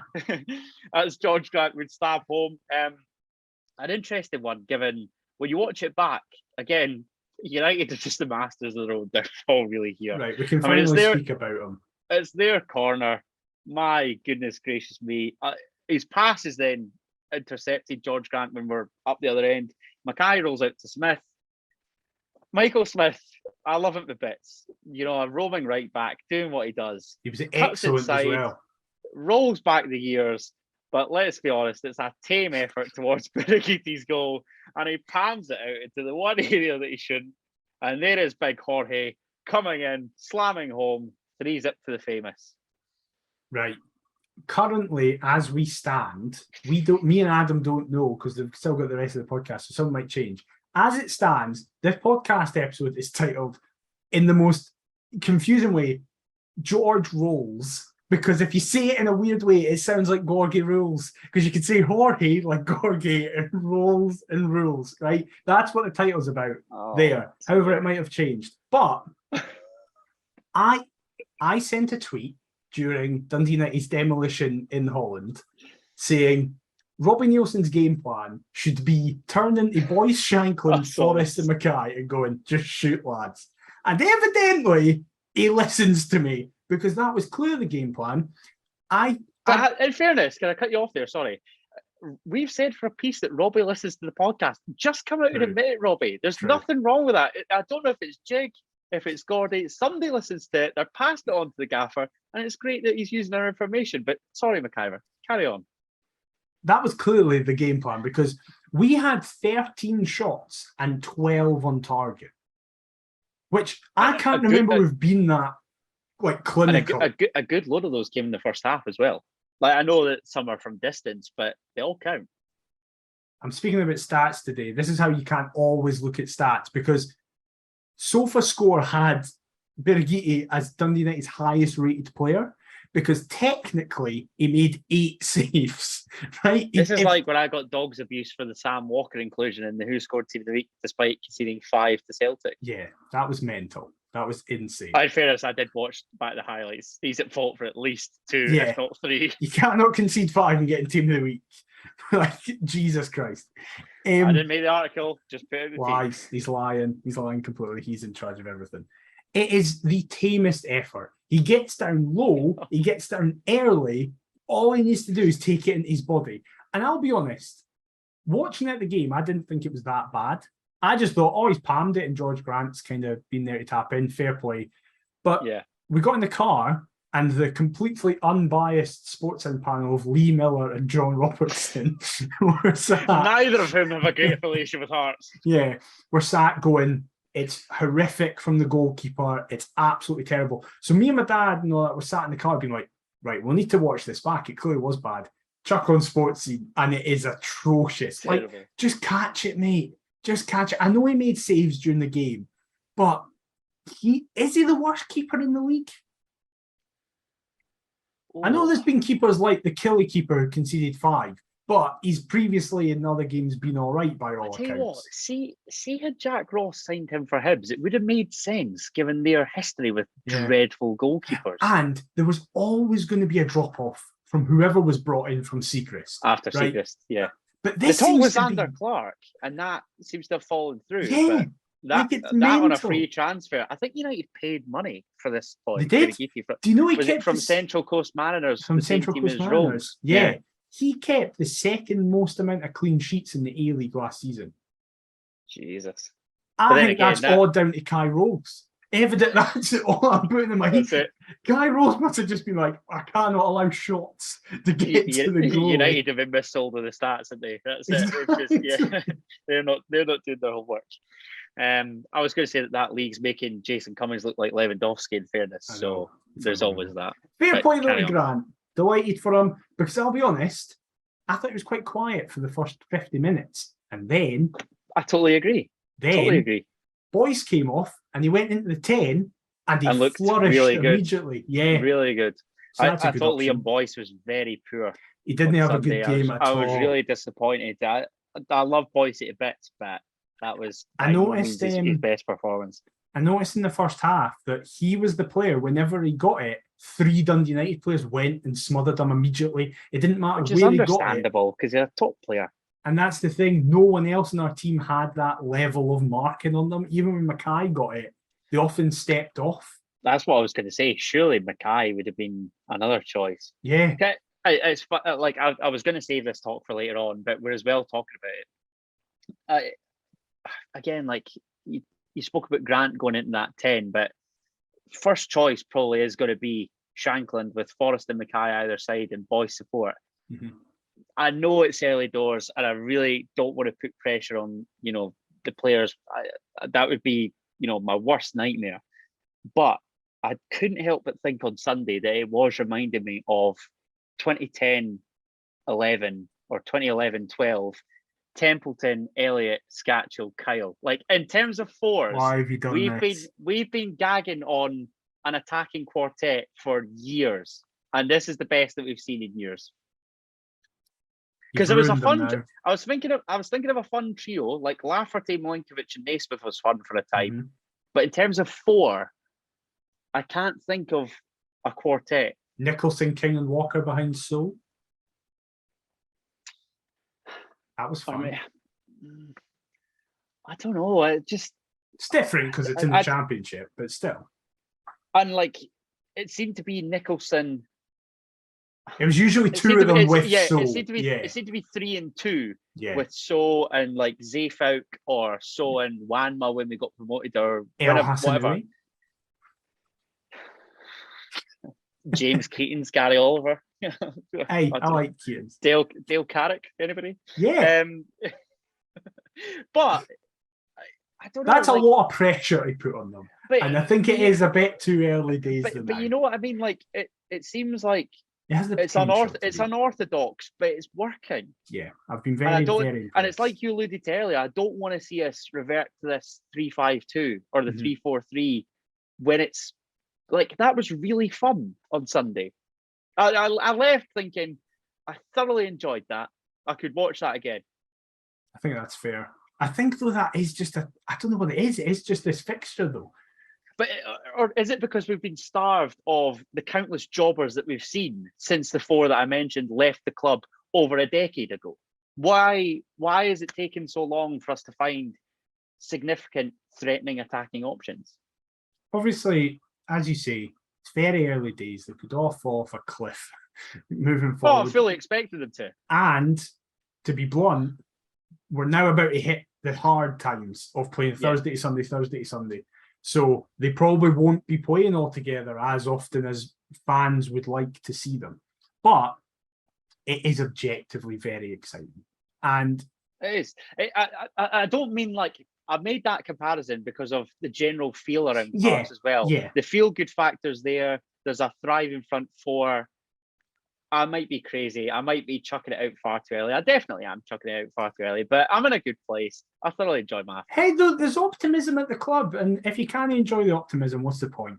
as George Grant would stab home. An interesting one, given when you watch it back, again, United are just the masters of their own downfall, really, here. Right, we can finally speak about them. It's their corner. My goodness gracious me. His pass is then intercepted George Grant when we're up the other end. Mackay rolls out to Smith. Michael Smith, I love him to bits. You know, a roaming right back, doing what he does. He was excellent inside, as well. Rolls back the years. But let's be honest, it's a tame effort towards Birigitti's goal, and he pans it out into the one area that he shouldn't. And there is big Jorge coming in, slamming home, 3-0 to the famous. Right. Currently, as we stand, me and Adam don't know because they've still got the rest of the podcast, so something might change. As it stands, this podcast episode is titled, in the most confusing way, George Rowles. Because if you say it in a weird way, it sounds like Jorge Rowles. Because you could say Jorge like Jorge and Rowles and Rules, right? That's what the title's about there. However, it might have changed. But I sent a tweet during Dundee United's demolition in Holland saying Robbie Nielsen's game plan should be turning to Boyce, Shanklin, Forrest and Mackay and going, just shoot, lads. And evidently, he listens to me because that was clearly the game plan. In fairness, can I cut you off there? Sorry. We've said for a piece that Robbie listens to the podcast. Just come out and admit it, Robbie. There's nothing wrong with that. I don't know if it's Jig, if it's Gordy. Somebody listens to it. They're passing it on to the gaffer, and it's great that he's using our information. But sorry, McIver, carry on. That was clearly the game plan because we had 13 shots and 12 on target, which I can't remember we've been that like clinical. And a good load of those came in the first half as well. Like I know that some are from distance, but they all count. I'm speaking about stats today. This is how you can't always look at stats because SofaScore had Birighitti as Dundee United's highest rated player. Because technically he made 8 saves, right? This is like when I got dogs abuse for the Sam Walker inclusion in the Who Scored Team of the Week, despite conceding 5 to Celtic. Yeah, that was mental. That was insane. In fairness, I did watch back the highlights. He's at fault for at least 2, if not 3. You cannot concede 5 and get in Team of the Week. Like, Jesus Christ. I didn't make the article, just put it in the lies. team. He's lying. He's lying completely. He's in charge of everything. It is the tamest effort. He gets down low, he gets down early. All he needs to do is take it in his body. And I'll be honest, watching at the game, I didn't think it was that bad. I just thought, oh, he's palmed it and George Grant's kind of been there to tap in, fair play. But we got in the car and the completely unbiased sportsman panel of Lee Miller and John Robertson were sat. Neither of whom have a great affiliation with Hearts. Yeah, we're sat going, it's horrific from the goalkeeper. It's absolutely terrible. So me and my dad and all that were sat in the car being like, right, we'll need to watch this back. It clearly was bad. Chuck on sports scene, and it is atrocious. Terrible. Like, just catch it, mate. Just catch it. I know he made saves during the game, but is he the worst keeper in the league? Oh. I know there's been keepers like the Killy keeper who conceded 5. But he's previously in other games been all right by all accounts. Tell you what, see, had Jack Ross signed him for Hibs, it would have made sense given their history with dreadful goalkeepers. And there was always going to be a drop-off from whoever was brought in from Seacrest. After Seacrest, yeah. But this the talk was Xander Clark, and that seems to have fallen through. Yeah. That on a free transfer. I think United paid money for this boy. They did? Do you know he kept from Central Coast Mariners? From Central Coast Mariners. Rowles. Yeah. He kept the second most amount of clean sheets in the A-League last season. Jesus. I think that's all down to Kai Rowles. Evident, that's all I'm putting in my head. Guy Rowles must have just been like, I cannot allow shots to get to the goal. United have been missold with the stats, haven't they? That's it. It's just, they're not doing their homework. I was going to say that league's making Jason Cummings look like Lewandowski in fairness, so there's always that. Fair play to Grant. Delighted for him, because I'll be honest, I thought it was quite quiet for the first 50 minutes. And then... I totally agree. Boyce came off and he went into the 10 and he flourished really immediately. Yeah. Really good. So I thought Liam Boyce was very poor. He didn't have a good game at all. I was really disappointed. I love Boyce at bits, but that was his best performance. I noticed in the first half that he was the player, whenever he got it, 3 Dundee United players went and smothered him immediately. It didn't matter where he got it. Which is understandable, because he's a top player. And that's the thing. No one else in our team had that level of marking on them. Even when Mackay got it, they often stepped off. That's what I was going to say. Surely Mackay would have been another choice. Yeah. It's like I was going to save this talk for later on, but we're as well talking about it. Again, like you spoke about Grant going into that 10, but first choice probably is going to be Shanklin with Forrest and Mackay either side and Boyce support. Mm-hmm. I know it's early doors, and I really don't want to put pressure on the players. That would be my worst nightmare. But I couldn't help but think on Sunday that it was reminding me of 2010-11 or 2011-12. Templeton, Elliott, Scatchell, Kyle. Like in terms of fours, why have you done we've been gagging on an attacking quartet for years, and this is the best that we've seen in years. Because it was a fun. I was thinking of a fun trio like Lafferty, Milinkovic, and Naismith was fun for a time. Mm-hmm. But in terms of 4, I can't think of a quartet. Nicholson, King, and Walker behind Soul. That was fun. I don't know. It's different because it's in the Championship, but still. And like, it seemed to be Nicholson. It was usually two of them with So. It seemed to be 3 and 2 with So and like Zayfouk or So and Wanma when we got promoted or whatever. James Keaton's Gary Oliver. Hey, I like Keaton's. Dale Carrick, anybody? Yeah. But I don't know. That's a lot of pressure to put on them. And I think it is a bit too early days. But you know what I mean? Like it seems like it's unorthodox, but it's working. Yeah, I've been very impressed. And it's like you alluded to earlier, I don't want to see us revert to this 3-5-2 or the 3-4-3 when it's like that was really fun on Sunday. I left thinking I thoroughly enjoyed that. I could watch that again. I think that's fair. I think though that is just I don't know what it is. It's just this fixture though. But or is it because we've been starved of the countless jobbers that we've seen since the 4 that I mentioned left the club over a decade ago? Why is it taking so long for us to find significant, threatening, attacking options? Obviously, as you say, it's very early days. They could all fall off a cliff moving forward. Oh, I fully expected them to. And to be blunt, we're now about to hit the hard times of playing Thursday to Sunday. So they probably won't be playing all together as often as fans would like to see them. But it is objectively very exciting. And it is. I don't mean like I made that comparison because of the general feel around Parks as well. Yeah. The feel-good factor's there. There's a thriving front 4. I might be crazy. I might be chucking it out far too early. I definitely am chucking it out far too early, but I'm in a good place. I thoroughly enjoy my. Hey, there's optimism at the club, and if you can't enjoy the optimism, what's the point?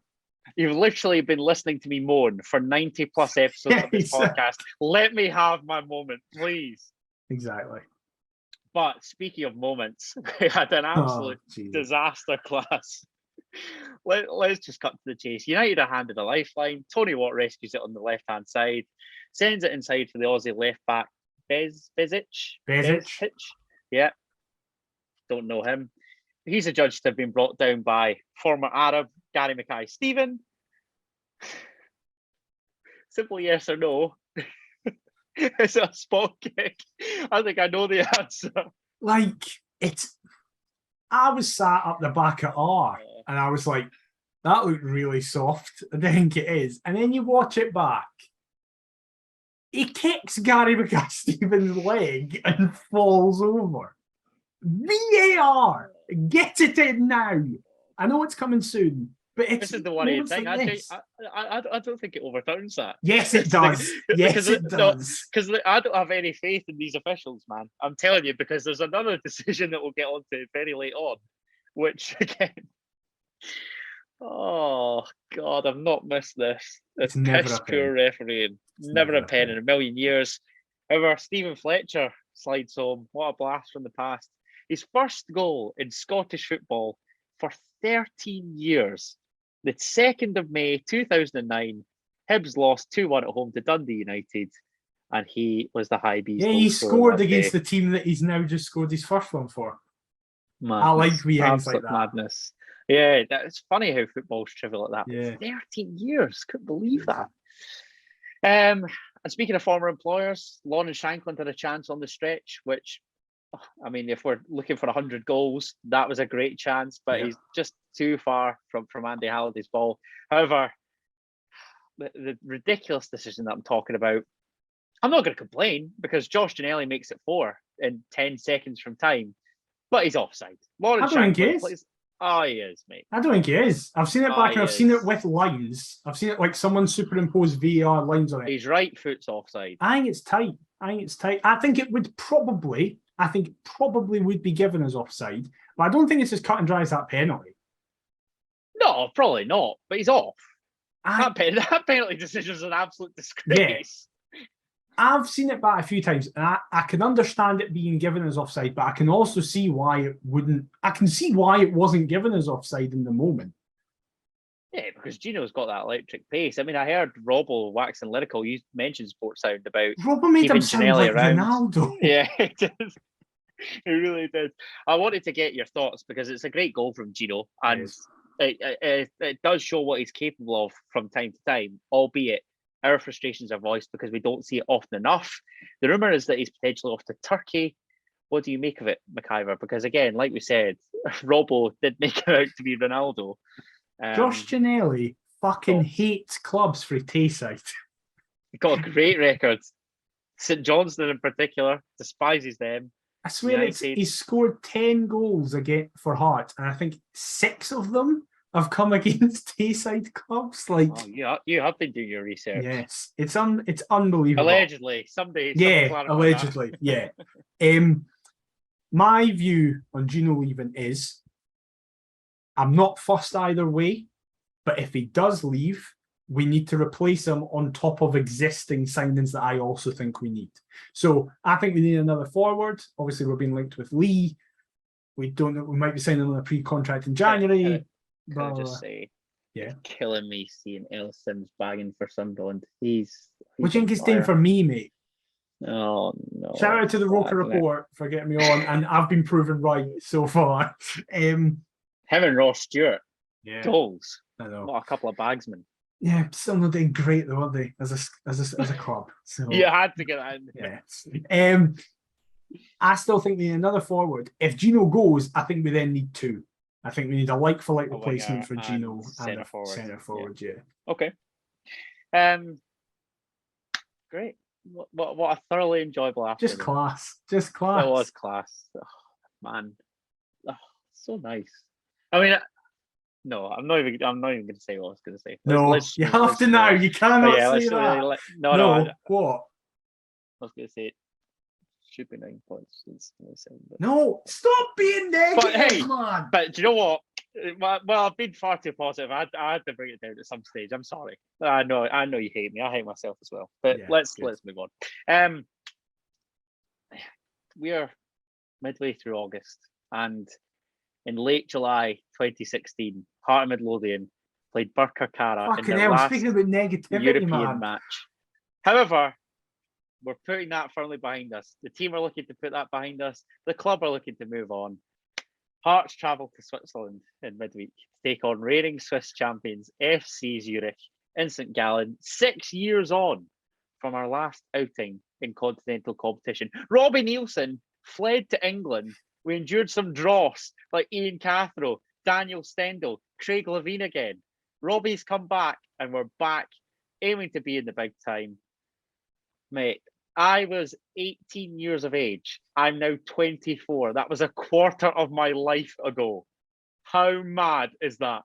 You've literally been listening to me moan for 90 plus episodes of this podcast. Let me have my moment, please. Exactly. But speaking of moments, we had an absolute disaster class. Let's just cut to the chase. United are handed a lifeline. Tony Watt rescues it on the left-hand side, sends it inside for the Aussie left-back, Bezic. Yeah. Don't know him. He's adjudged to have been brought down by former Arab Gary Mackay-Steven. Simple yes or no. It's a spot kick. I think I know the answer. Like, I was sat up the back of R and I was like, that looked really soft. I think it is. And then you watch it back. He kicks Gary Mackay-Steven's leg and falls over. VAR! Get it in now. I know it's coming soon. But this is the worrying thing. Like I don't think it overturns that. Yes, it does. Yes, it does. Because I don't have any faith in these officials, man. I'm telling you, because there's another decision that we'll get onto very late on, which again, oh God, I've not missed this. It's piss poor refereeing. Never a pen in a million years. However, Stephen Fletcher slides home. What a blast from the past. His first goal in Scottish football for 13 years. The 2nd of May 2009, Hibs lost 2-1 at home to Dundee United, and he was the high beast. Yeah, he scored against the team that he's now just scored his first one for. Madness. I like weekends like that. Madness. Yeah, it's funny how football's trivial at that. Yeah. 13 years, couldn't believe that. And speaking of former employers, Lon and Shankland had a chance on the stretch, which, I mean, if we're looking for 100 goals, that was a great chance, but he's just too far from Andy Halliday's ball. However, the ridiculous decision that I'm talking about, I'm not going to complain because Josh Ginnelly makes it 4 in 10 seconds from time, but he's offside. I don't think he is. Oh, he is, mate. I don't think he is. I've seen it back and I've seen it with lines. I've seen it like someone superimposed VAR lines on it. His right foot's offside. I think it's tight. I think it would probably would be given as offside, but I don't think it's as cut and dry as that penalty. No, probably not, but he's off. That penalty decision is an absolute disgrace. Yeah. I've seen it back a few times, and I can understand it being given as offside, but I can also see why it wouldn't. I can see why it wasn't given as offside in the moment. Yeah, because Gino's got that electric pace. I mean, I heard Robbo waxing lyrical. You mentioned Sports Sound about Robbo made him keeping sound Ginelli like around. Ronaldo. Yeah, it did. It really did. I wanted to get your thoughts because it's a great goal from Gino, and it does show what he's capable of from time to time, albeit our frustrations are voiced because we don't see it often enough. The rumour is that he's potentially off to Turkey. What do you make of it, McIver? Because again, like we said, Robbo did make it out to be Ronaldo. Josh Ginelli fucking thoughts? hates clubs for Tayside. He got a great record. St Johnstone in particular despises them. I swear he's scored 10 goals again for Hearts, and I think 6 of them have come against Tayside clubs. Like, you have been doing your research. Yes, it's unbelievable. Allegedly, someday. Yeah, allegedly. Yeah. My view on Gino leaving is, I'm not fussed either way, but if he does leave, we need to replace him on top of existing signings that I also think we need. So I think we need another forward. Obviously, we're being linked with Lee. We don't know. We might be signing on a pre-contract in January. Can I just say, yeah, it's killing me seeing Ellis Sims bagging for Sunderland. He's what do you think he's doing for me, mate? Oh no! Shout out to the Roker Report for getting me on, and I've been proven right so far. Him and Ross Stewart, goals. I know. Not a couple of bagsmen. Yeah, still not doing great though, are they? As a club. So you had to get that in. Yeah. I still think we need another forward. If Gino goes, I think we then need 2. I think we need a like-for-like replacement for Gino and a centre forward. Yeah. Okay. Great. What a thoroughly enjoyable afternoon. Just class. Just class. It was class. Oh, man. Oh, so nice. I mean, no, I'm not even going to say what I was going to say. You have to now. You cannot say that. No. What? I was going to say it should be 9 points. No, stop being negative, but, hey, man. But do you know what? Well, I've been far too positive. I had to bring it down at some stage. I'm sorry. I know you hate me. I hate myself as well. But let's move on. We are midway through August, and in late July 2016, Heart of Midlothian played Birkirkara in their last European match. However, we're putting that firmly behind us. The team are looking to put that behind us. The club are looking to move on. Hearts travel to Switzerland in midweek to take on reigning Swiss champions FC Zurich in St Gallen, 6 years on from our last outing in continental competition. Robbie Nielsen fled to England. We endured some dross like Ian Cathro, Daniel Stendel, Craig Levine again. Robbie's come back, and we're back aiming to be in the big time. Mate, I was 18 years of age. I'm now 24. That was a quarter of my life ago. How mad is that?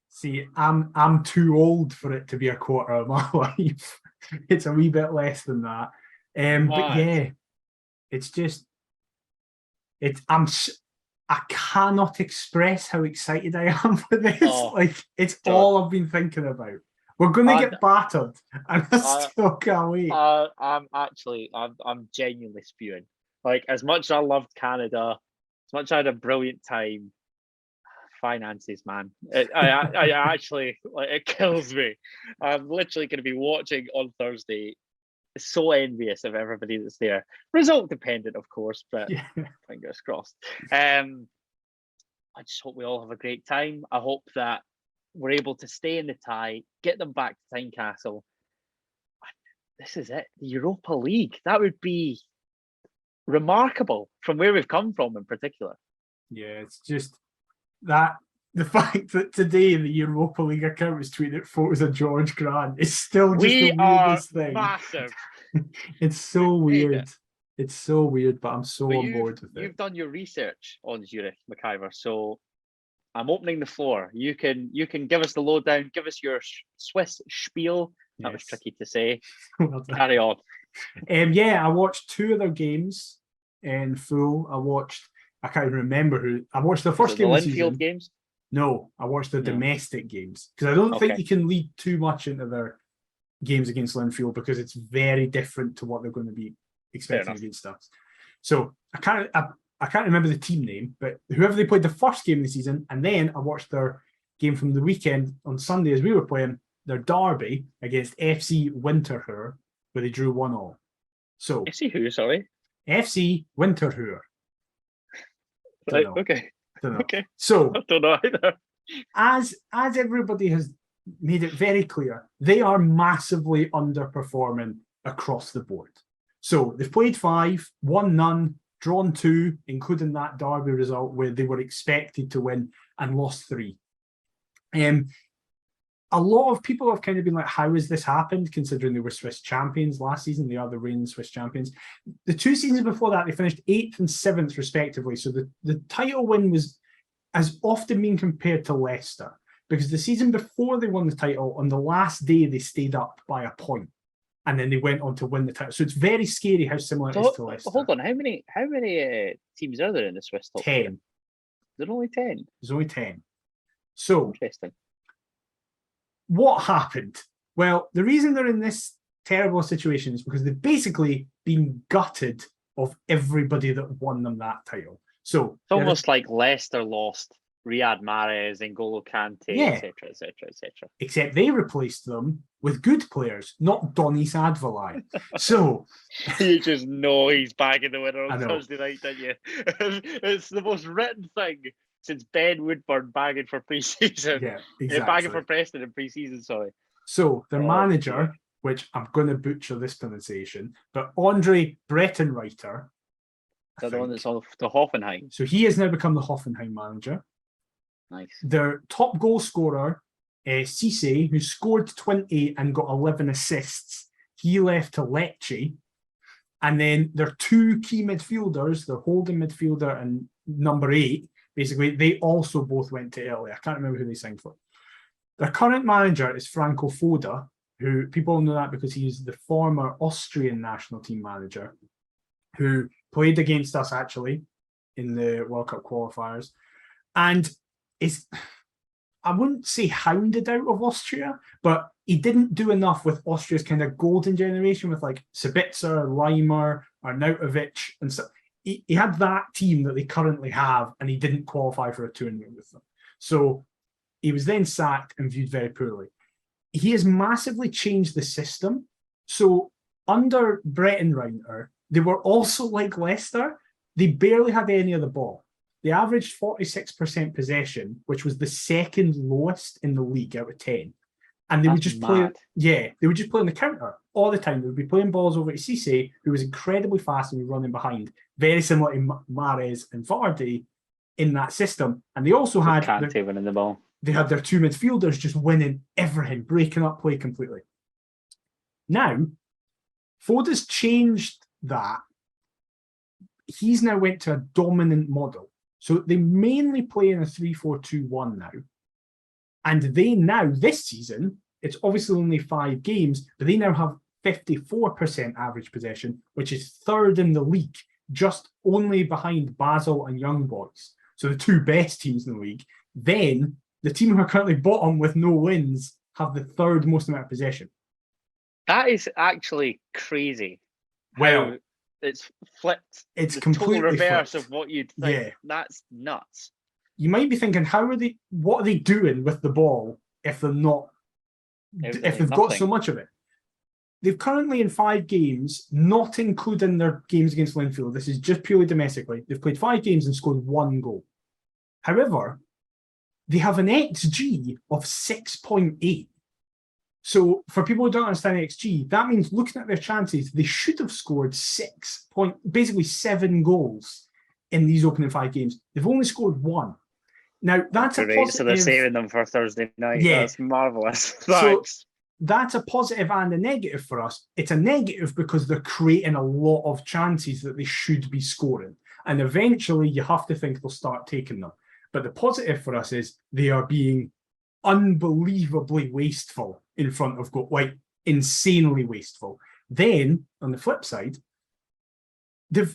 See, I'm too old for it to be a quarter of my life. It's a wee bit less than that. But yeah, it's just, I cannot express how excited I am for this. It's all I've been thinking about. We're going to get battered, and I still can't wait. I'm genuinely spewing. Like, as much as I loved Canada, as much as I had a brilliant time, finances, man. I actually, it kills me. I'm literally going to be watching on Thursday. So envious of everybody that's there. Result dependent, of course, but fingers crossed. I just hope we all have a great time. I hope that we're able to stay in the tie, get them back to Tynecastle. This is it. The Europa League. That would be remarkable from where we've come from in particular. Yeah, it's just that the fact that today the Europa League account was tweeting photos of George Grant is still just the weirdest thing. Massive. It's so weird. It's so weird, but I'm so on board with it. You've done your research on Zurich, McIver, so I'm opening the floor. You can give us the lowdown, give us your Swiss spiel. That was tricky to say. Well, carry on. I watched 2 of their games in full. I can't even remember who. I watched the first game of the season. Games? No, I watched the domestic games because I don't think you can lead too much into their games against Linfield because it's very different to what they're going to be expecting against us. So I can't remember the team name, but whoever they played the first game of the season, and then I watched their game from the weekend on Sunday as we were playing their derby against FC Winterthur, where they drew 1-1. So FC who? Sorry. FC Winterthur. Right. Okay. Don't know. Okay. So I don't know either. as everybody has made it very clear, they are massively underperforming across the board. So they've played 5, won none, drawn 2, including that derby result where they were expected to win, and lost 3. A lot of people have kind of been like, how has this happened, considering they were Swiss champions last season? They are the reigning Swiss champions. The 2 seasons before that, they finished 8th and 7th, respectively. So the title win has often been compared to Leicester, because the season before they won the title, on the last day, they stayed up by a point, and then they went on to win the title. So it's very scary how similar it is to Leicester. Hold on, how many teams are there in the Swiss top 10. 10? Is there only 10? There's only 10. So Interesting. what happened? Well, the reason they're in this terrible situation is because they've basically been gutted of everybody that won them that title. So it's almost like Leicester lost Riyad Mahrez, N'Golo Kante, etc., etc., etc. Except they replaced them with good players, not Donis Advalai. So you just know he's bagging the winner on Thursday night, don't you? It's the most written thing since Ben Woodburn bagging for pre-season. Yeah, exactly. Bagging for Preston in pre-season, sorry. So their manager, which I'm going to butcher this pronunciation, but Andre Brettenreiter. Is the one that's on the Hoffenheim? So he has now become the Hoffenheim manager. Nice. Their top goal scorer, Cisse, who scored 20 and got 11 assists, he left to Lecce. And then their 2 key midfielders, their holding midfielder and number 8, basically, they also both went to Italy. I can't remember who they signed for. Their current manager is Franco Foda, who people know that because he's the former Austrian national team manager, who played against us actually in the World Cup qualifiers, and is, I wouldn't say hounded out of Austria, but he didn't do enough with Austria's kind of golden generation with like Sabitzer, Reimer, Arnautovic, and so he had that team that they currently have, and he didn't qualify for a tournament with them. So he was then sacked and viewed very poorly. He has massively changed the system. So under Brettenreiter, they were also like Leicester. They barely had any of the ball. They averaged 46% possession, which was the second lowest in the league out of 10. And they would just play, they would just play on the counter all the time. They would be playing balls over to Cisse, who was incredibly fast and was running behind, very similar to Mahrez and Vardy in that system. And they also had winning the ball. They had their 2 midfielders just winning everything, breaking up play completely. Now, Foda's changed that. He's now went to a dominant model. So they mainly play in a 3-4-2-1 now. And they now, this season, it's obviously only 5 games, but they now have 54% average possession, which is 3rd in the league, just only behind Basel and Young Boys. So the 2 best teams in the league. Then the team who are currently bottom with no wins have the 3rd most amount of possession. That is actually crazy. Well, it's flipped. It's the completely total reverse flipped. of what you'd think. Yeah. That's nuts. You might be thinking, what are they doing with the ball if they're not, if they've got so much of it? They've currently in 5 games, not including their games against Linfield, this is just purely domestically, they've played 5 games and scored 1 goal. However, they have an XG of 6.8. So for people who don't understand XG, that means looking at their chances, they should have scored 7 goals in these opening 5 games. They've only scored 1. Now that's a positive. So they're saving them for Thursday night. Yeah, that's marvelous. So that's a positive and a negative for us. It's a negative because they're creating a lot of chances that they should be scoring, and eventually you have to think they'll start taking them. But the positive for us is they are being unbelievably wasteful in front of goal, like insanely wasteful. Then on the flip side, they're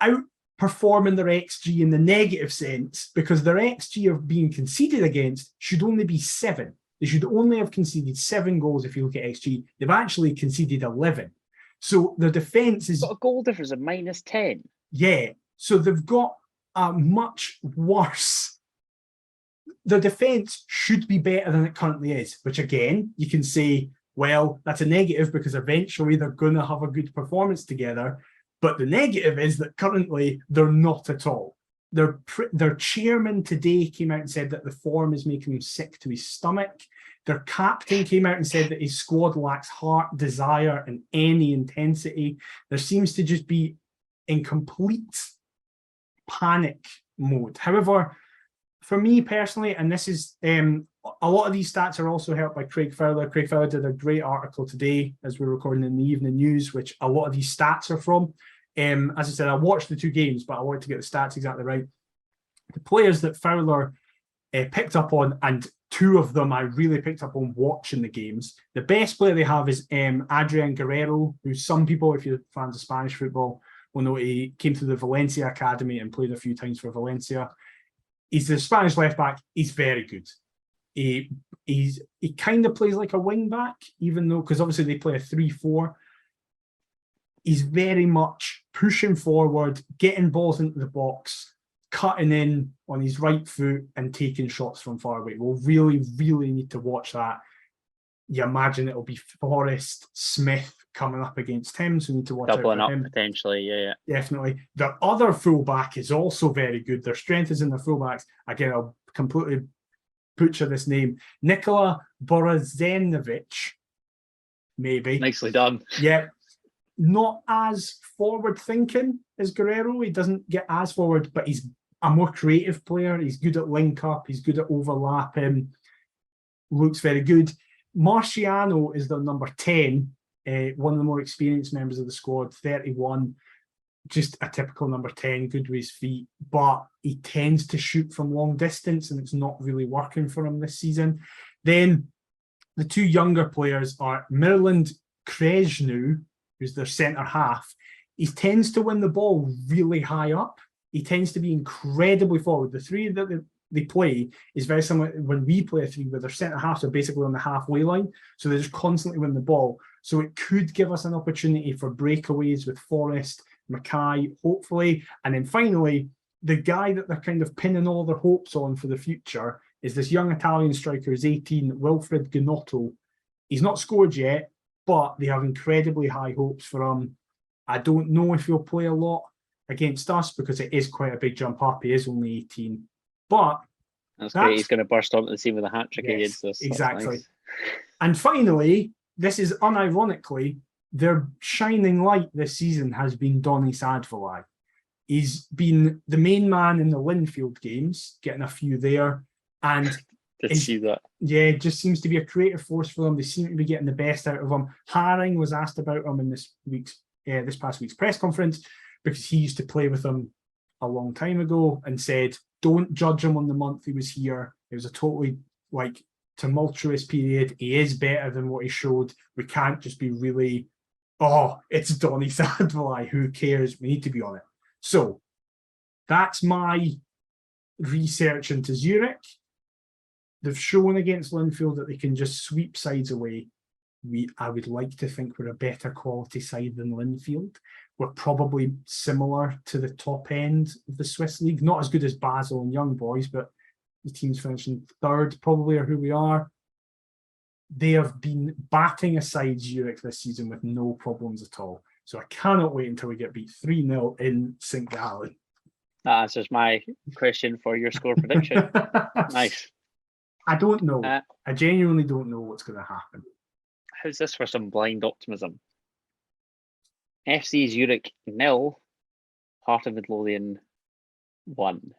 outperforming their XG in the negative sense because their XG of being conceded against should only be 7. They should only have conceded 7 goals if you look at XG. They've actually conceded 11. So their defence is... got a goal difference of -10. Yeah. So they've got a much worse... their defence should be better than it currently is, which again, you can say, well, that's a negative because eventually they're going to have a good performance together. But the negative is that currently they're not at all. Their chairman today came out and said that the form is making him sick to his stomach. Their captain came out and said that his squad lacks heart, desire, and any intensity. There seems to just be in complete panic mode. However, for me personally, and this is a lot of these stats are also helped by Craig Fowler. Craig Fowler did a great article today as we're recording in the evening news, which a lot of these stats are from. As I said, I watched the 2 games, but I wanted to get the stats exactly right. The players that Fowler picked up on, and 2 of them I really picked up on watching the games. The best player they have is Adrian Guerrero, who some people, if you're fans of Spanish football, will know he came to the Valencia Academy and played a few times for Valencia. He's the Spanish left back. He's very good. He kind of plays like a wing back, even though, because obviously they play a 3-4. He's very much pushing forward, getting balls into the box, cutting in on his right foot and taking shots from far away. We'll really, really need to watch that. You imagine it'll be Forrest, Smith coming up against him, so we need to watch doubling out for up him. Potentially, yeah. Definitely. The other fullback is also very good. Their strength is in their fullbacks. Again, I'll completely butcher this name. Nikola Borazenovic, maybe. Nicely done. Yeah. Not as forward-thinking as Guerrero. He doesn't get as forward, but he's a more creative player. He's good at link-up. He's good at overlapping. Looks very good. Marciano is their number 10, one of the more experienced members of the squad, 31. Just a typical number 10, good with his feet. But he tends to shoot from long distance, and it's not really working for him this season. Then the 2 younger players are Mirland Krejnu, who's their centre-half. He tends to win the ball really high up. He tends to be incredibly forward. The 3 that they play is very similar when we play a 3, where their centre-halves are basically on the halfway line, so they just constantly win the ball. So it could give us an opportunity for breakaways with Forrest, Mackay, hopefully. And then finally, the guy that they're kind of pinning all their hopes on for the future is this young Italian striker who's 18, Wilfred Ginotto. He's not scored yet, but they have incredibly high hopes for him. I don't know if he'll play a lot against us because it is quite a big jump up. He is only 18. But that's great. He's going to burst onto the scene with a hat-trick against us. Exactly. Nice. And finally, this is unironically, their shining light this season has been Donny Sadvalai. He's been the main man in the Linfield games, getting a few there. And Did see that. Yeah, it just seems to be a creative force for them. They seem to be getting the best out of him. Haring was asked about him in this past week's press conference because he used to play with them a long time ago and said, don't judge him on the month he was here. It was a totally tumultuous period. He is better than what he showed. We can't just be really, it's Donny Sadvalai. Who cares? We need to be on it. So that's my research into Zurich. They've shown against Linfield that they can just sweep sides away. I would like to think we're a better quality side than Linfield. We're probably similar to the top end of the Swiss league. Not as good as Basel and Young Boys, but the teams finishing 3rd probably are who we are. They have been batting aside Zurich this season with no problems at all. So I cannot wait until we get beat 3-0 in St. Gallen. That answers my question for your score prediction. Nice. I don't know. I genuinely don't know what's going to happen. How's this for some blind optimism? FC Zurich 0, Heart of Midlothian 1.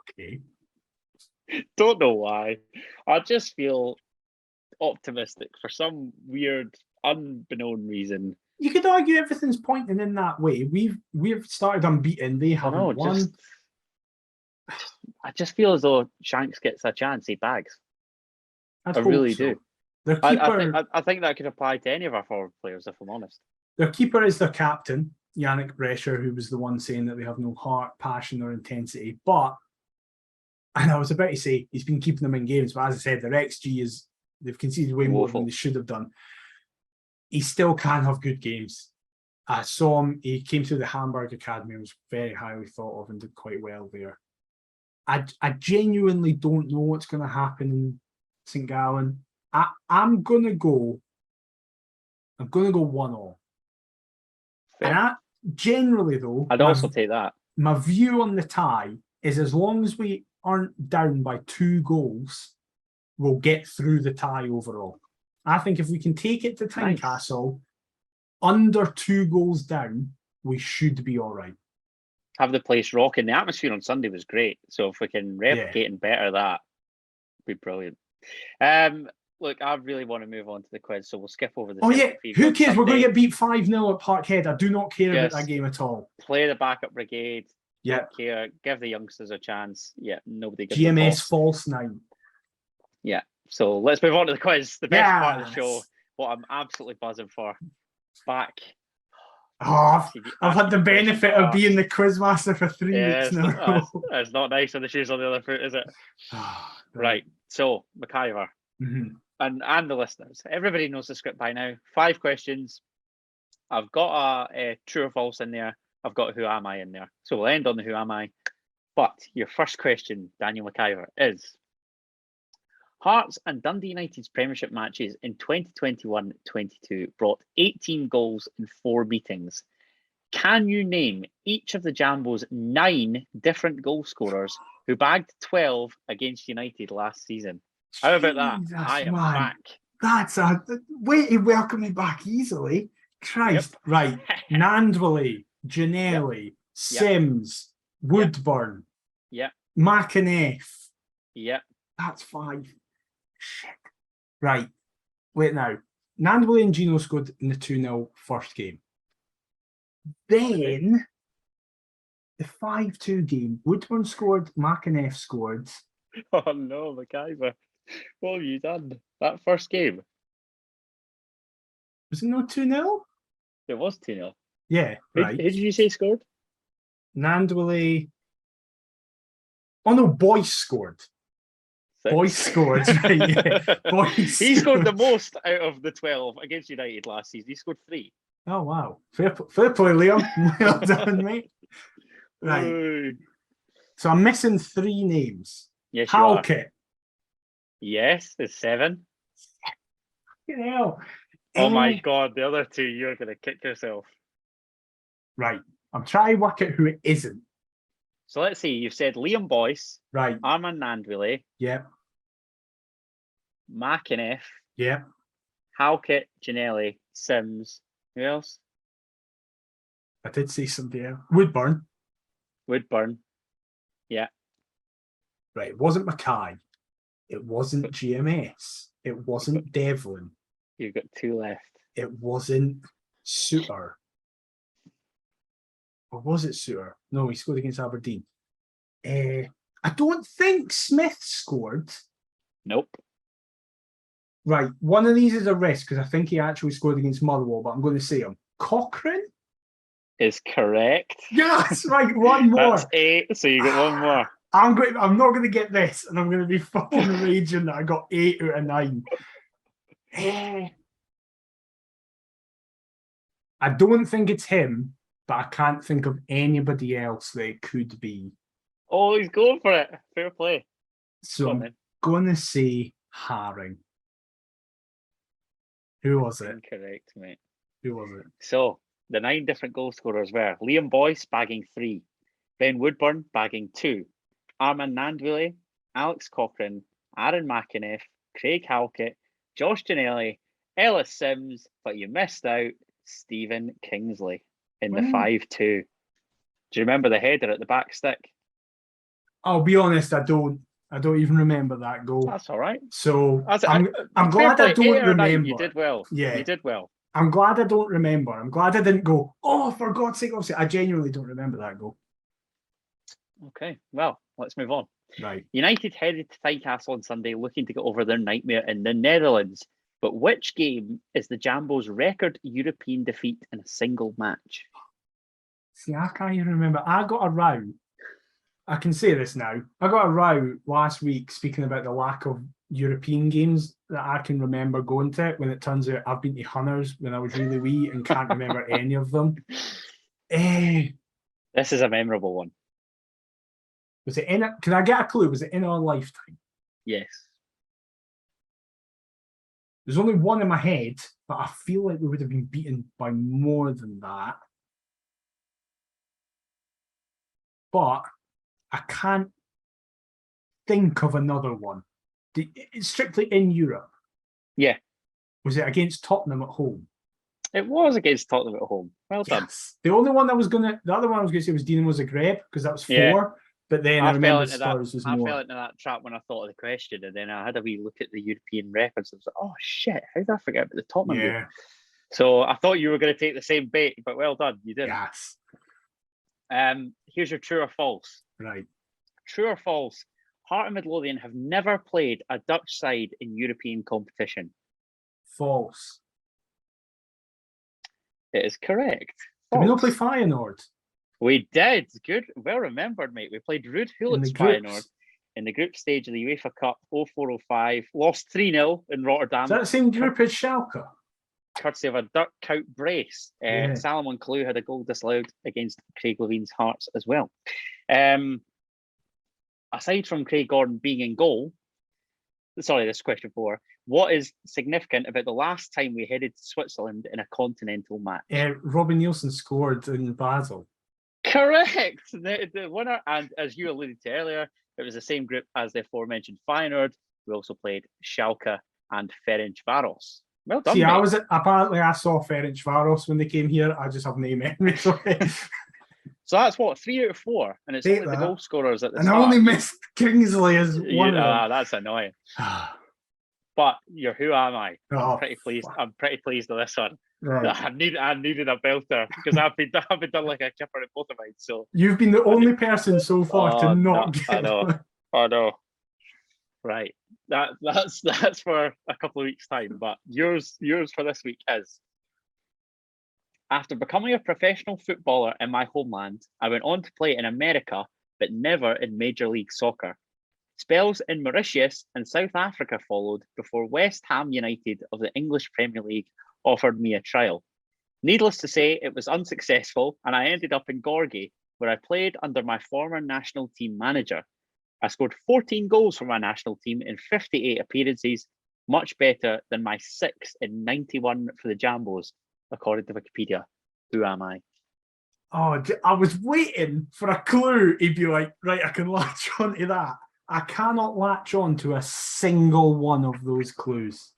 Okay. Don't know why. I just feel optimistic for some weird, unbeknown reason. You could argue everything's pointing in that way. We've started unbeaten. They haven't won. I just feel as though Shanks gets a chance. He bags. I really do. I think that could apply to any of our forward players, if I'm honest. Their keeper is their captain, Yannick Brescher, who was the one saying that they have no heart, passion, or intensity. And I was about to say he's been keeping them in games, but as I said, their XG is they've conceded way more than they should have done. He still can have good games. I saw him. He came through the Hamburg Academy and was very highly thought of and did quite well there. I genuinely don't know what's going to happen in St. Gallen. I'm going to go 1-1. Fair. And generally, though, I'd also take that. My view on the tie is as long as we aren't down by 2 goals, we'll get through the tie overall. I think if we can take it to Tynecastle, under 2 goals down, we should be all right. Have the place rocking. The atmosphere on Sunday was great. So if we can replicate and better that, it'd be brilliant. Look, I really want to move on to the quiz, so we'll skip over the. Oh yeah, who cares? We're going to get beat 5-0 at Parkhead. I do not care about that game at all. Play the backup brigade. Yeah. Don't care. Give the youngsters a chance. Yeah, nobody gives GMS false 9. Yeah. So let's move on to the quiz. The best part of the show. What I'm absolutely buzzing for. Back. Oh, I've had the benefit of being the quizmaster for 3 weeks now. It's not nice when the shoes on the other foot, is it? Right. So, McIver. Mm-hmm. And the listeners. Everybody knows the script by now. 5 questions. I've got a true or false in there. I've got who am I in there. So we'll end on the who am I. But your first question, Daniel McIver, is Hearts and Dundee United's Premiership matches in 2021-22 brought 18 goals in 4 meetings. Can you name each of the Jambos 9 different goal scorers who bagged 12 against United last season? How about that? I am back. That's a way to welcome me back easily. Christ. Yep. Right. Nandwilly, Ginnelly, Sims, Woodburn, McInnes. Yep. That's 5. Shit. Right. Wait now. Nandwilly and Gino scored in the 2-0 first game. Then the 5-2 game, Woodburn scored, McInnes scored. Oh no, McIver. What have you done? That first game? Was it not 2-0? It was 2-0. Yeah, right. Who did you say scored? Nandwilly. Oh no, Boyce scored. 6. Boyce scored, right? Yeah. Boyce he scored the most out of the 12 against United last season. He scored 3. Oh wow. Fair play, Liam. Well done, mate. Right. So I'm missing 3 names. Yes, Halkett. Yes, there's 7. Fucking hell. Oh my God, the other 2, you're going to kick yourself. Right. I'm trying to work out who it isn't. So let's see. You've said Liam Boyce. Right. Armand Nandwilly. Yep. McInnes. Yep. Halkett, Ginnelly, Sims. Who else? I did say somebody else. Woodburn. Yeah. Right. It wasn't Mackay. It wasn't GMS. It wasn't Devlin. You've got 2 left. It wasn't Suter. Or was it Suter? No, he scored against Aberdeen. I don't think Smith scored. Nope. Right, one of these is a risk because I think he actually scored against Motherwell, but I'm going to say him. Cochrane? Is correct. Yes, right, one more. That's 8, so you got 1 more. I'm not going to get this, and I'm going to be fucking raging that I got 8 out of 9. I don't think it's him, but I can't think of anybody else that it could be. Oh, he's going for it. Fair play. So I'm going to say Haring. Who was it? Incorrect, mate. Who was it? So the 9 different goal scorers were Liam Boyce bagging 3, Ben Woodburn bagging 2, Armand Nandwilly, Alex Cochrane, Aaron McInnes, Craig Halkett, Josh Ginnelly, Ellis Sims, but you missed out Stephen Kingsley in the 5-2. Do you remember the header at the back stick? I'll be honest, I don't even remember that goal. That's all right. So I'm glad I don't remember. You did well. Yeah, you did well. I'm glad I don't remember. I'm glad I didn't go, oh, for God's sake, I genuinely don't remember that goal. Okay, well, let's move on. Right. United headed to Tynecastle on Sunday looking to get over their nightmare in the Netherlands. But which game is the Jambos' record European defeat in a single match? See, I can't even remember. I got a row. I can say this now. I got a row last week speaking about the lack of European games that I can remember going to, when it turns out I've been to Hunters when I was really wee and can't remember any of them. This is a memorable one. Was it in it? Can I get a clue? Was it in our lifetime? Yes. There's only one in my head, but I feel like we would have been beaten by more than that. But I can't think of another one. It's strictly in Europe. Yeah. Was it against Tottenham at home? It was against Tottenham at home. Well done. Yes. The other one I was gonna, the other one I was gonna say was Dinamo Zagreb because that was 4. Yeah. But then I remember Spurs was more. I fell into that trap when I thought of the question, and then I had a wee look at the European records. I was like, oh shit, how did I forget about the Tottenham game? So I thought you were going to take the same bait, but well done, you didn't. Yes. Here's your true or false. Right. True or false? Heart and Midlothian have never played a Dutch side in European competition. False. It is correct. Did we not play Feyenoord? We did. Good. Well remembered, mate. We played Ruud Hulick's Feyenoord in the group stage of the UEFA Cup 04-05. Lost 3-0 in Rotterdam. Is that the same group as Schalke? Courtesy of a Dirk Kuyt brace. Salomon Kalou had a goal disallowed against Craig Levine's Hearts as well. Aside from Craig Gordon being in goal, sorry, this is question 4. What is significant about the last time we headed to Switzerland in a continental match? Robin Nielsen scored in Basel. Correct. The winner, and as you alluded to earlier, it was the same group as the aforementioned Feyenoord. We also played Schalke and Ferencváros. Well done. See, mate. I saw Ferencváros when they came here. I just have no memory. So that's what, 3 out of 4, and it's only the goal scorers at the start. And I only missed Kingsley as one. That's annoying. But who am I? Oh, I'm pretty pleased. Fuck. I'm pretty pleased with this one. Right. I needed a belter because I've been done like a kipper in both of mine. So you've been the only person so far to not get. I know. Right. That's for a couple of weeks' time. But yours for this week is: after becoming a professional footballer in my homeland, I went on to play in America, but never in Major League Soccer. Spells in Mauritius and South Africa followed before West Ham United of the English Premier League offered me a trial. Needless to say, it was unsuccessful, and I ended up in Gorgie, where I played under my former national team manager. I scored 14 goals for my national team in 58 appearances, much better than my 6 in 91 for the Jambos, according to Wikipedia. Who am I? Oh, I was waiting for a clue. He'd be like, right, I can latch on to that. I cannot latch on to a single one of those clues.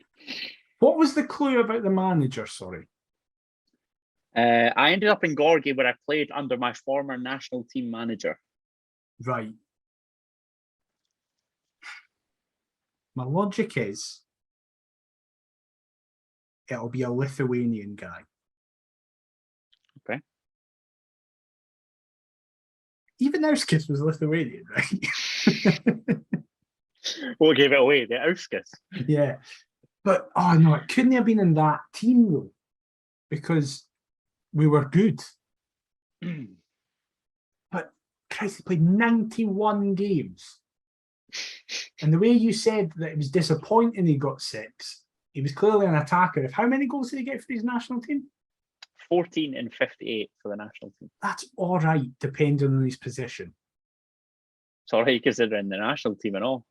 What was the clue about the manager, sorry? I ended up in Gorgie where I played under my former national team manager. Right. My logic is it'll be a Lithuanian guy. Okay. Even Auskis was Lithuanian, right? What gave it away? The Auskis. Yeah. But, oh no, it couldn't have been in that team though, because we were good. But Christ, he played 91 games. And the way you said that it was disappointing he got 6, he was clearly an attacker. How many goals did he get for his national team? 14 and 58 for the national team. That's all right, depending on his position. It's all right considering the national team and all.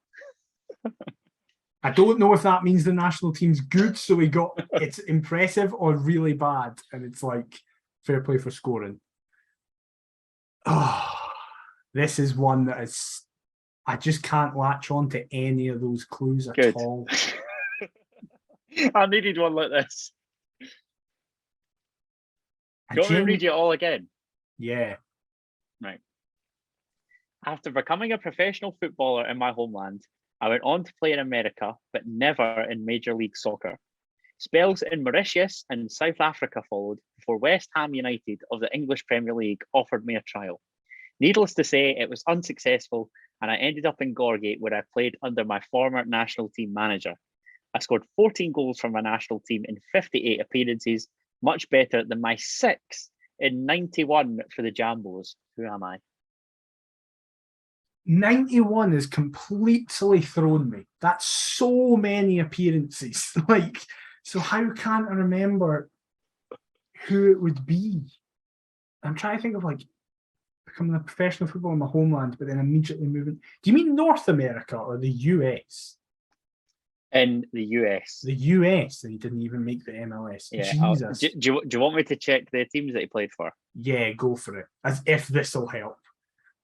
I don't know if that means the national team's good, so he got it's impressive, or really bad, and it's like fair play for scoring. Oh, this is one that is. I just can't latch on to any of those clues at all. I needed one like this. Do you want me to read you all again? Yeah. Right. After becoming a professional footballer in my homeland, I went on to play in America, but never in Major League Soccer. Spells in Mauritius and South Africa followed before West Ham United of the English Premier League offered me a trial. Needless to say, it was unsuccessful, and I ended up in Gorgie, where I played under my former national team manager. I scored 14 goals for my national team in 58 appearances, much better than my 6 in 91 for the Jambos. Who am I? 91 has completely thrown me. That's so many appearances. So how can't I remember who it would be? I'm trying to think of becoming a professional footballer in my homeland, but then immediately moving. Do you mean North America or the US? In the US. The US, and he didn't even make the MLS. Yeah. Jesus. Do you want me to check the teams that he played for? Yeah, go for it. As if this will help.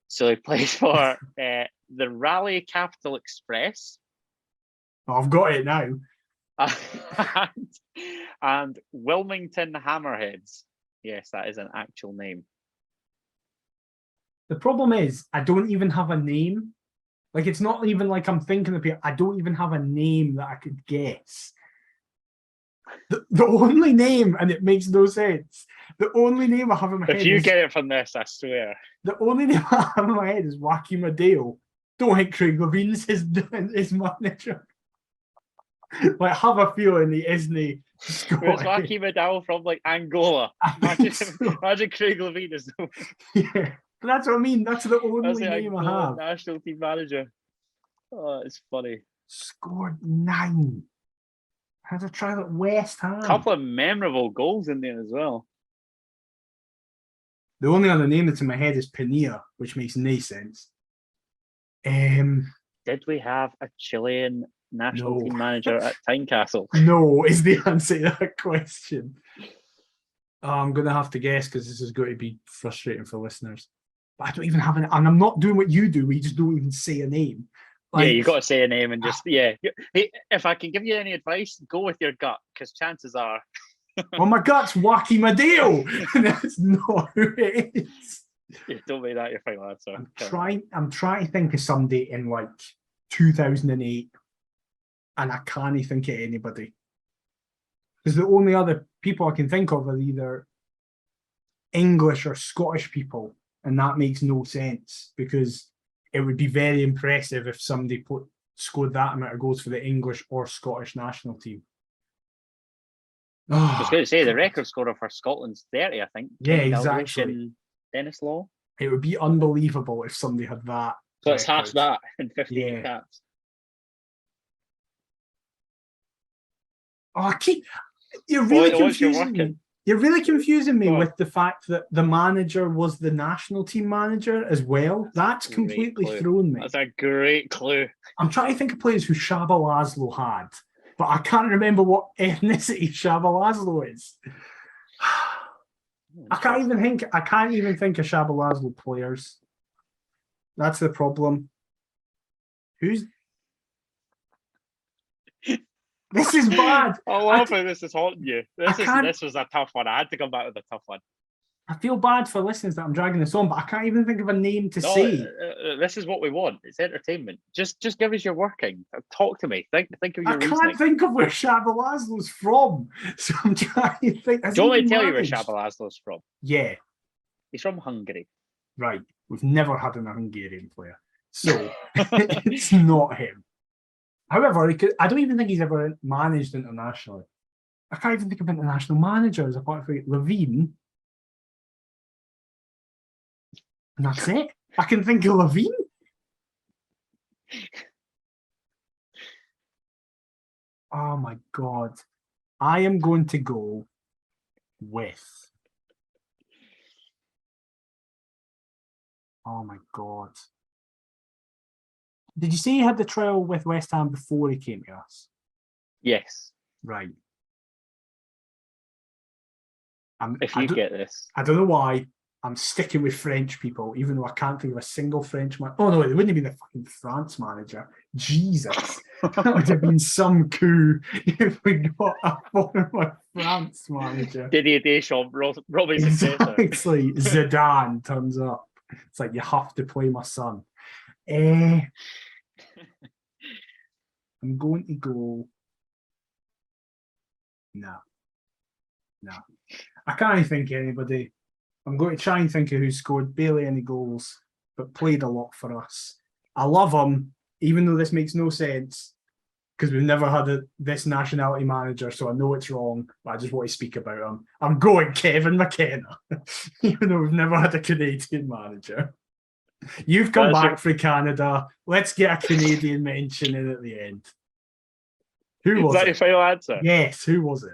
So he played for the Raleigh Capital Express. Oh, I've got it now. and Wilmington Hammerheads. Yes, that is an actual name. The problem is, I don't even have a name. Like, it's not even like I'm thinking of people. I don't even have a name that I could guess. The only name, and it makes no sense, the only name I have in my head If you get it from this, I swear. The only name I have in my head is Wacky Madeo. Don't think Craig Levine's his manager. Like, have a feeling he isn't Scottish. Where's Wacky Madeo from, like, Angola? Imagine Craig Levine is the Yeah, but that's what I mean. That's the only name I have. National team manager. Oh, it's funny. Scored 9. Had a trial at West Ham. A couple of memorable goals in there as well. The only other name that's in my head is Pinilla, which makes no sense. Did we have a Chilean national team manager at Tynecastle? No, is the answer to that question. I'm going to have to guess because this is going to be frustrating for listeners. But I don't even have an... And I'm not doing what you do, where you just don't even say a name. Like, yeah, you've got to say a name and just... Yeah. Hey, if I can give you any advice, go with your gut, because chances are... Well, my gut's Wacky Madeo, and that's not who it is. Yeah, don't make that your final answer. I'm trying to think of somebody in like 2008, and I can't think of anybody. Because the only other people I can think of are either English or Scottish people, and that makes no sense because it would be very impressive if somebody scored that amount of goals for the English or Scottish national team. I was going to say the record scorer for Scotland's 30, I think. Yeah, Ken Dalglish exactly. and Dennis Law. It would be unbelievable if somebody had that. So it's half that in 15 caps. Oh, you're really confusing me. You're really confusing me with the fact that the manager was the national team manager as well. That's completely thrown me. That's a great clue. I'm trying to think of players who Shaba Laszlo had, but I can't remember what ethnicity Shaba Laszlo is. I can't even think of Shaba Laszlo players. That's the problem. This is bad. I love how this is haunting you. This was a tough one. I had to come back with a tough one. I feel bad for listeners that I'm dragging this on, but I can't even think of a name to say. This is what we want. It's entertainment. Just give us your working. Talk to me. Think of your reasoning. I can't think of where Shaba Laszlo's from, so I'm trying to think. Do you want me to tell you where Shaba Laszlo's from? Yeah. He's from Hungary. Right. We've never had an Hungarian player, so it's not him. However, I don't even think he's ever managed internationally. I can't even think of international managers apart from Levine. And that's it. I can think of Levine. Oh my God. I am going to go with... Oh my God. Did you say he had the trial with West Ham before he came to us? Yes. Right. If you get this. I don't know why. I'm sticking with French people, even though I can't think of a single French man. Oh no, it wouldn't have been the fucking France manager. Jesus. That would have been some coup if we got a former France manager. Didier Deschamps, Robbie's successor. Exactly. Zidane turns up. It's like, you have to play my son. I'm going to go. No. I can't think of anybody. I'm going to try and think of who scored barely any goals, but played a lot for us. I love him, even though this makes no sense, because we've never had this nationality manager, so I know it's wrong, but I just want to speak about him. I'm going Kevin McKenna, even though we've never had a Canadian manager. You've come back from Canada. Let's get a Canadian mention in at the end. Who was it? Is that your final answer? Yes, who was it?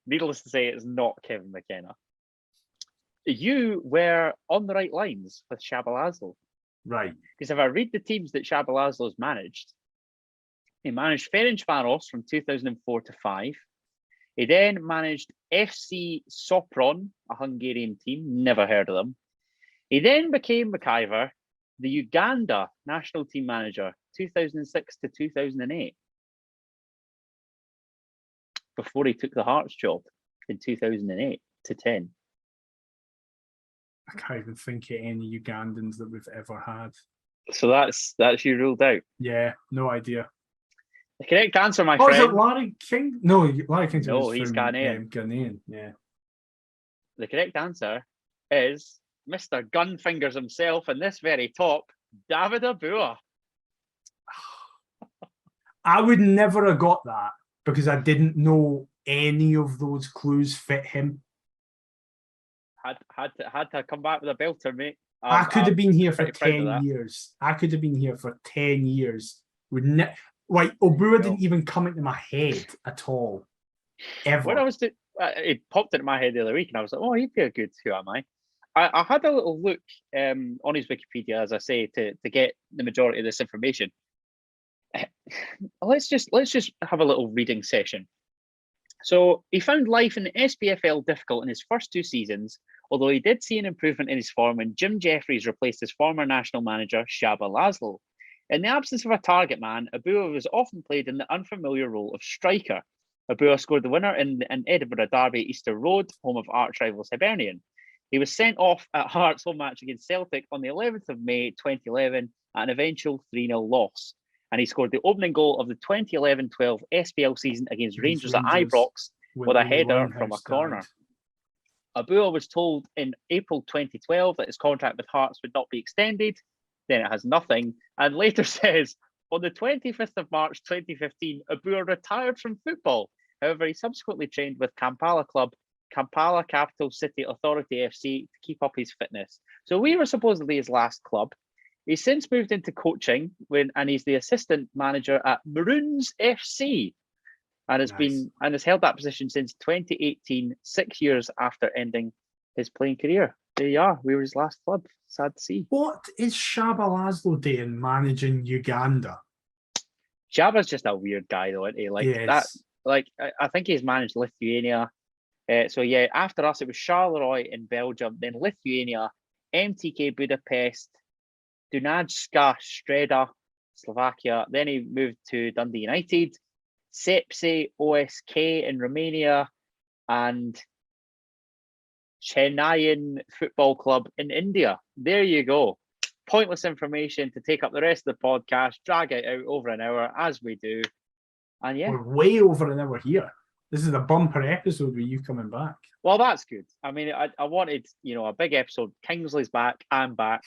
Needless to say, it's not Kevin McKenna. You were on the right lines with Shaba Laszlo. Right. Because if I read the teams that Shaba Laszlo's managed, he managed Ferencváros from 2004 to 5. He then managed FC Sopron, a Hungarian team, never heard of them. He then became McIver, the Uganda national team manager, 2006 to 2008, before he took the Hearts job in 2008 to 10. I can't even think of any Ugandans that we've ever had. So that's you ruled out. Yeah, no idea. The correct answer, my friend. Is it Larry King? No, Larry King. No, he's Ghanaian. Ghanaian, yeah. The correct answer is Mr. Gunfingers himself in this very top, David Abua. I would never have got that because I didn't know any of those clues fit him. Had to come back with a belter, mate. I could have been here for 10 years. I could have been here for 10 years. Abua didn't even come into my head at all. Ever. When I was it popped into my head the other week, and I was like, "Oh, he'd be a good Who Am I?" I had a little look on his Wikipedia, as I say, to get the majority of this information. Let's just have a little reading session. So he found life in the SPFL difficult in his first 2 seasons, although he did see an improvement in his form when Jim Jeffries replaced his former national manager, Shaba Laszlo. In the absence of a target man, Abua was often played in the unfamiliar role of striker. Abua scored the winner in an Edinburgh derby at Easter Road, home of arch rivals Hibernian. He was sent off at Hearts' home match against Celtic on the 11th of May 2011 at an eventual 3-0 loss. And he scored the opening goal of the 2011-12 SPL season against Rangers at Ibrox with a header from a corner. Abua was told in April 2012 that his contract with Hearts would not be extended. Then it has nothing. And later says, on the 25th of March 2015, Abua retired from football. However, he subsequently trained with Kampala club Kampala Capital City Authority FC to keep up his fitness. So we were supposedly his last club. He's since moved into coaching and he's the assistant manager at Maroons FC and has held that position since 2018, 6 years after ending his playing career. There you are. We were his last club. Sad to see. What is Shaba Laszlo doing managing Uganda? Shaba's just a weird guy, though, isn't he? I think he's managed Lithuania. So yeah, after us, it was Charleroi in Belgium, then Lithuania, MTK Budapest, Dunajska Streda, Slovakia. Then he moved to Dundee United, Sepsi OSK in Romania, and Chennaiyin Football Club in India. There you go. Pointless information to take up the rest of the podcast, drag it out over an hour as we do. And yeah, we're way over an hour here. This is a bumper episode with you coming back. Well, that's good. I mean, I wanted, a big episode. Kingsley's back. I'm back.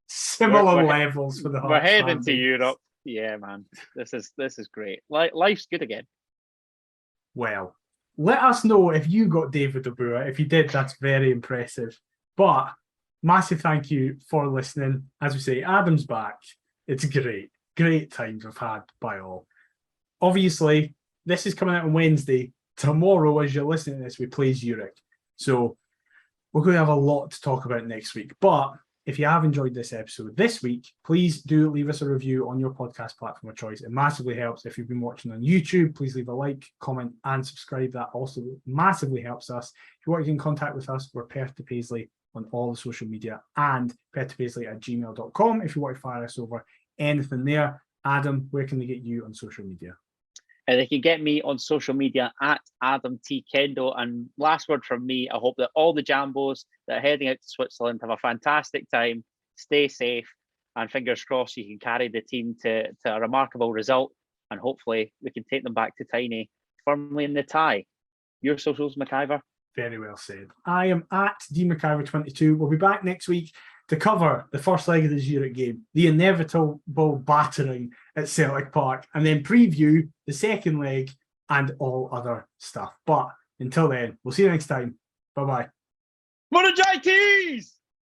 Similar levels for the Hearts. We're heading to Europe. Yeah, man. This is great. Life's good again. Well, let us know if you got David Abua. If you did, that's very impressive. But massive thank you for listening. As we say, Adam's back. It's great. Great times we've had by all. Obviously, this is coming out on Wednesday. Tomorrow, as you're listening to this, we play Zurich. So we're going to have a lot to talk about next week. But if you have enjoyed this episode this week, please do leave us a review on your podcast platform of choice. It massively helps. If you've been watching on YouTube, please leave a like, comment, and subscribe. That also massively helps us. If you want to get in contact with us, we're Perth to Paisley on all the social media and perthtopaisley@gmail.com if you want to fire us over anything there. Adam, where can they get you on social media? They can get me on social media at Adam T. Kendo. And last word from me, I hope that all the Jambos that are heading out to Switzerland have a fantastic time, stay safe, and fingers crossed you can carry the team to a remarkable result. And hopefully we can take them back to Tiny firmly in the tie. Your socials, McIver? Very well said. I am at DMcIver22. We'll be back next week to cover the first leg of the Zurich game, the inevitable battering at Celtic Park, and then preview the second leg and all other stuff. But until then, we'll see you next time. Bye-bye. Monogites!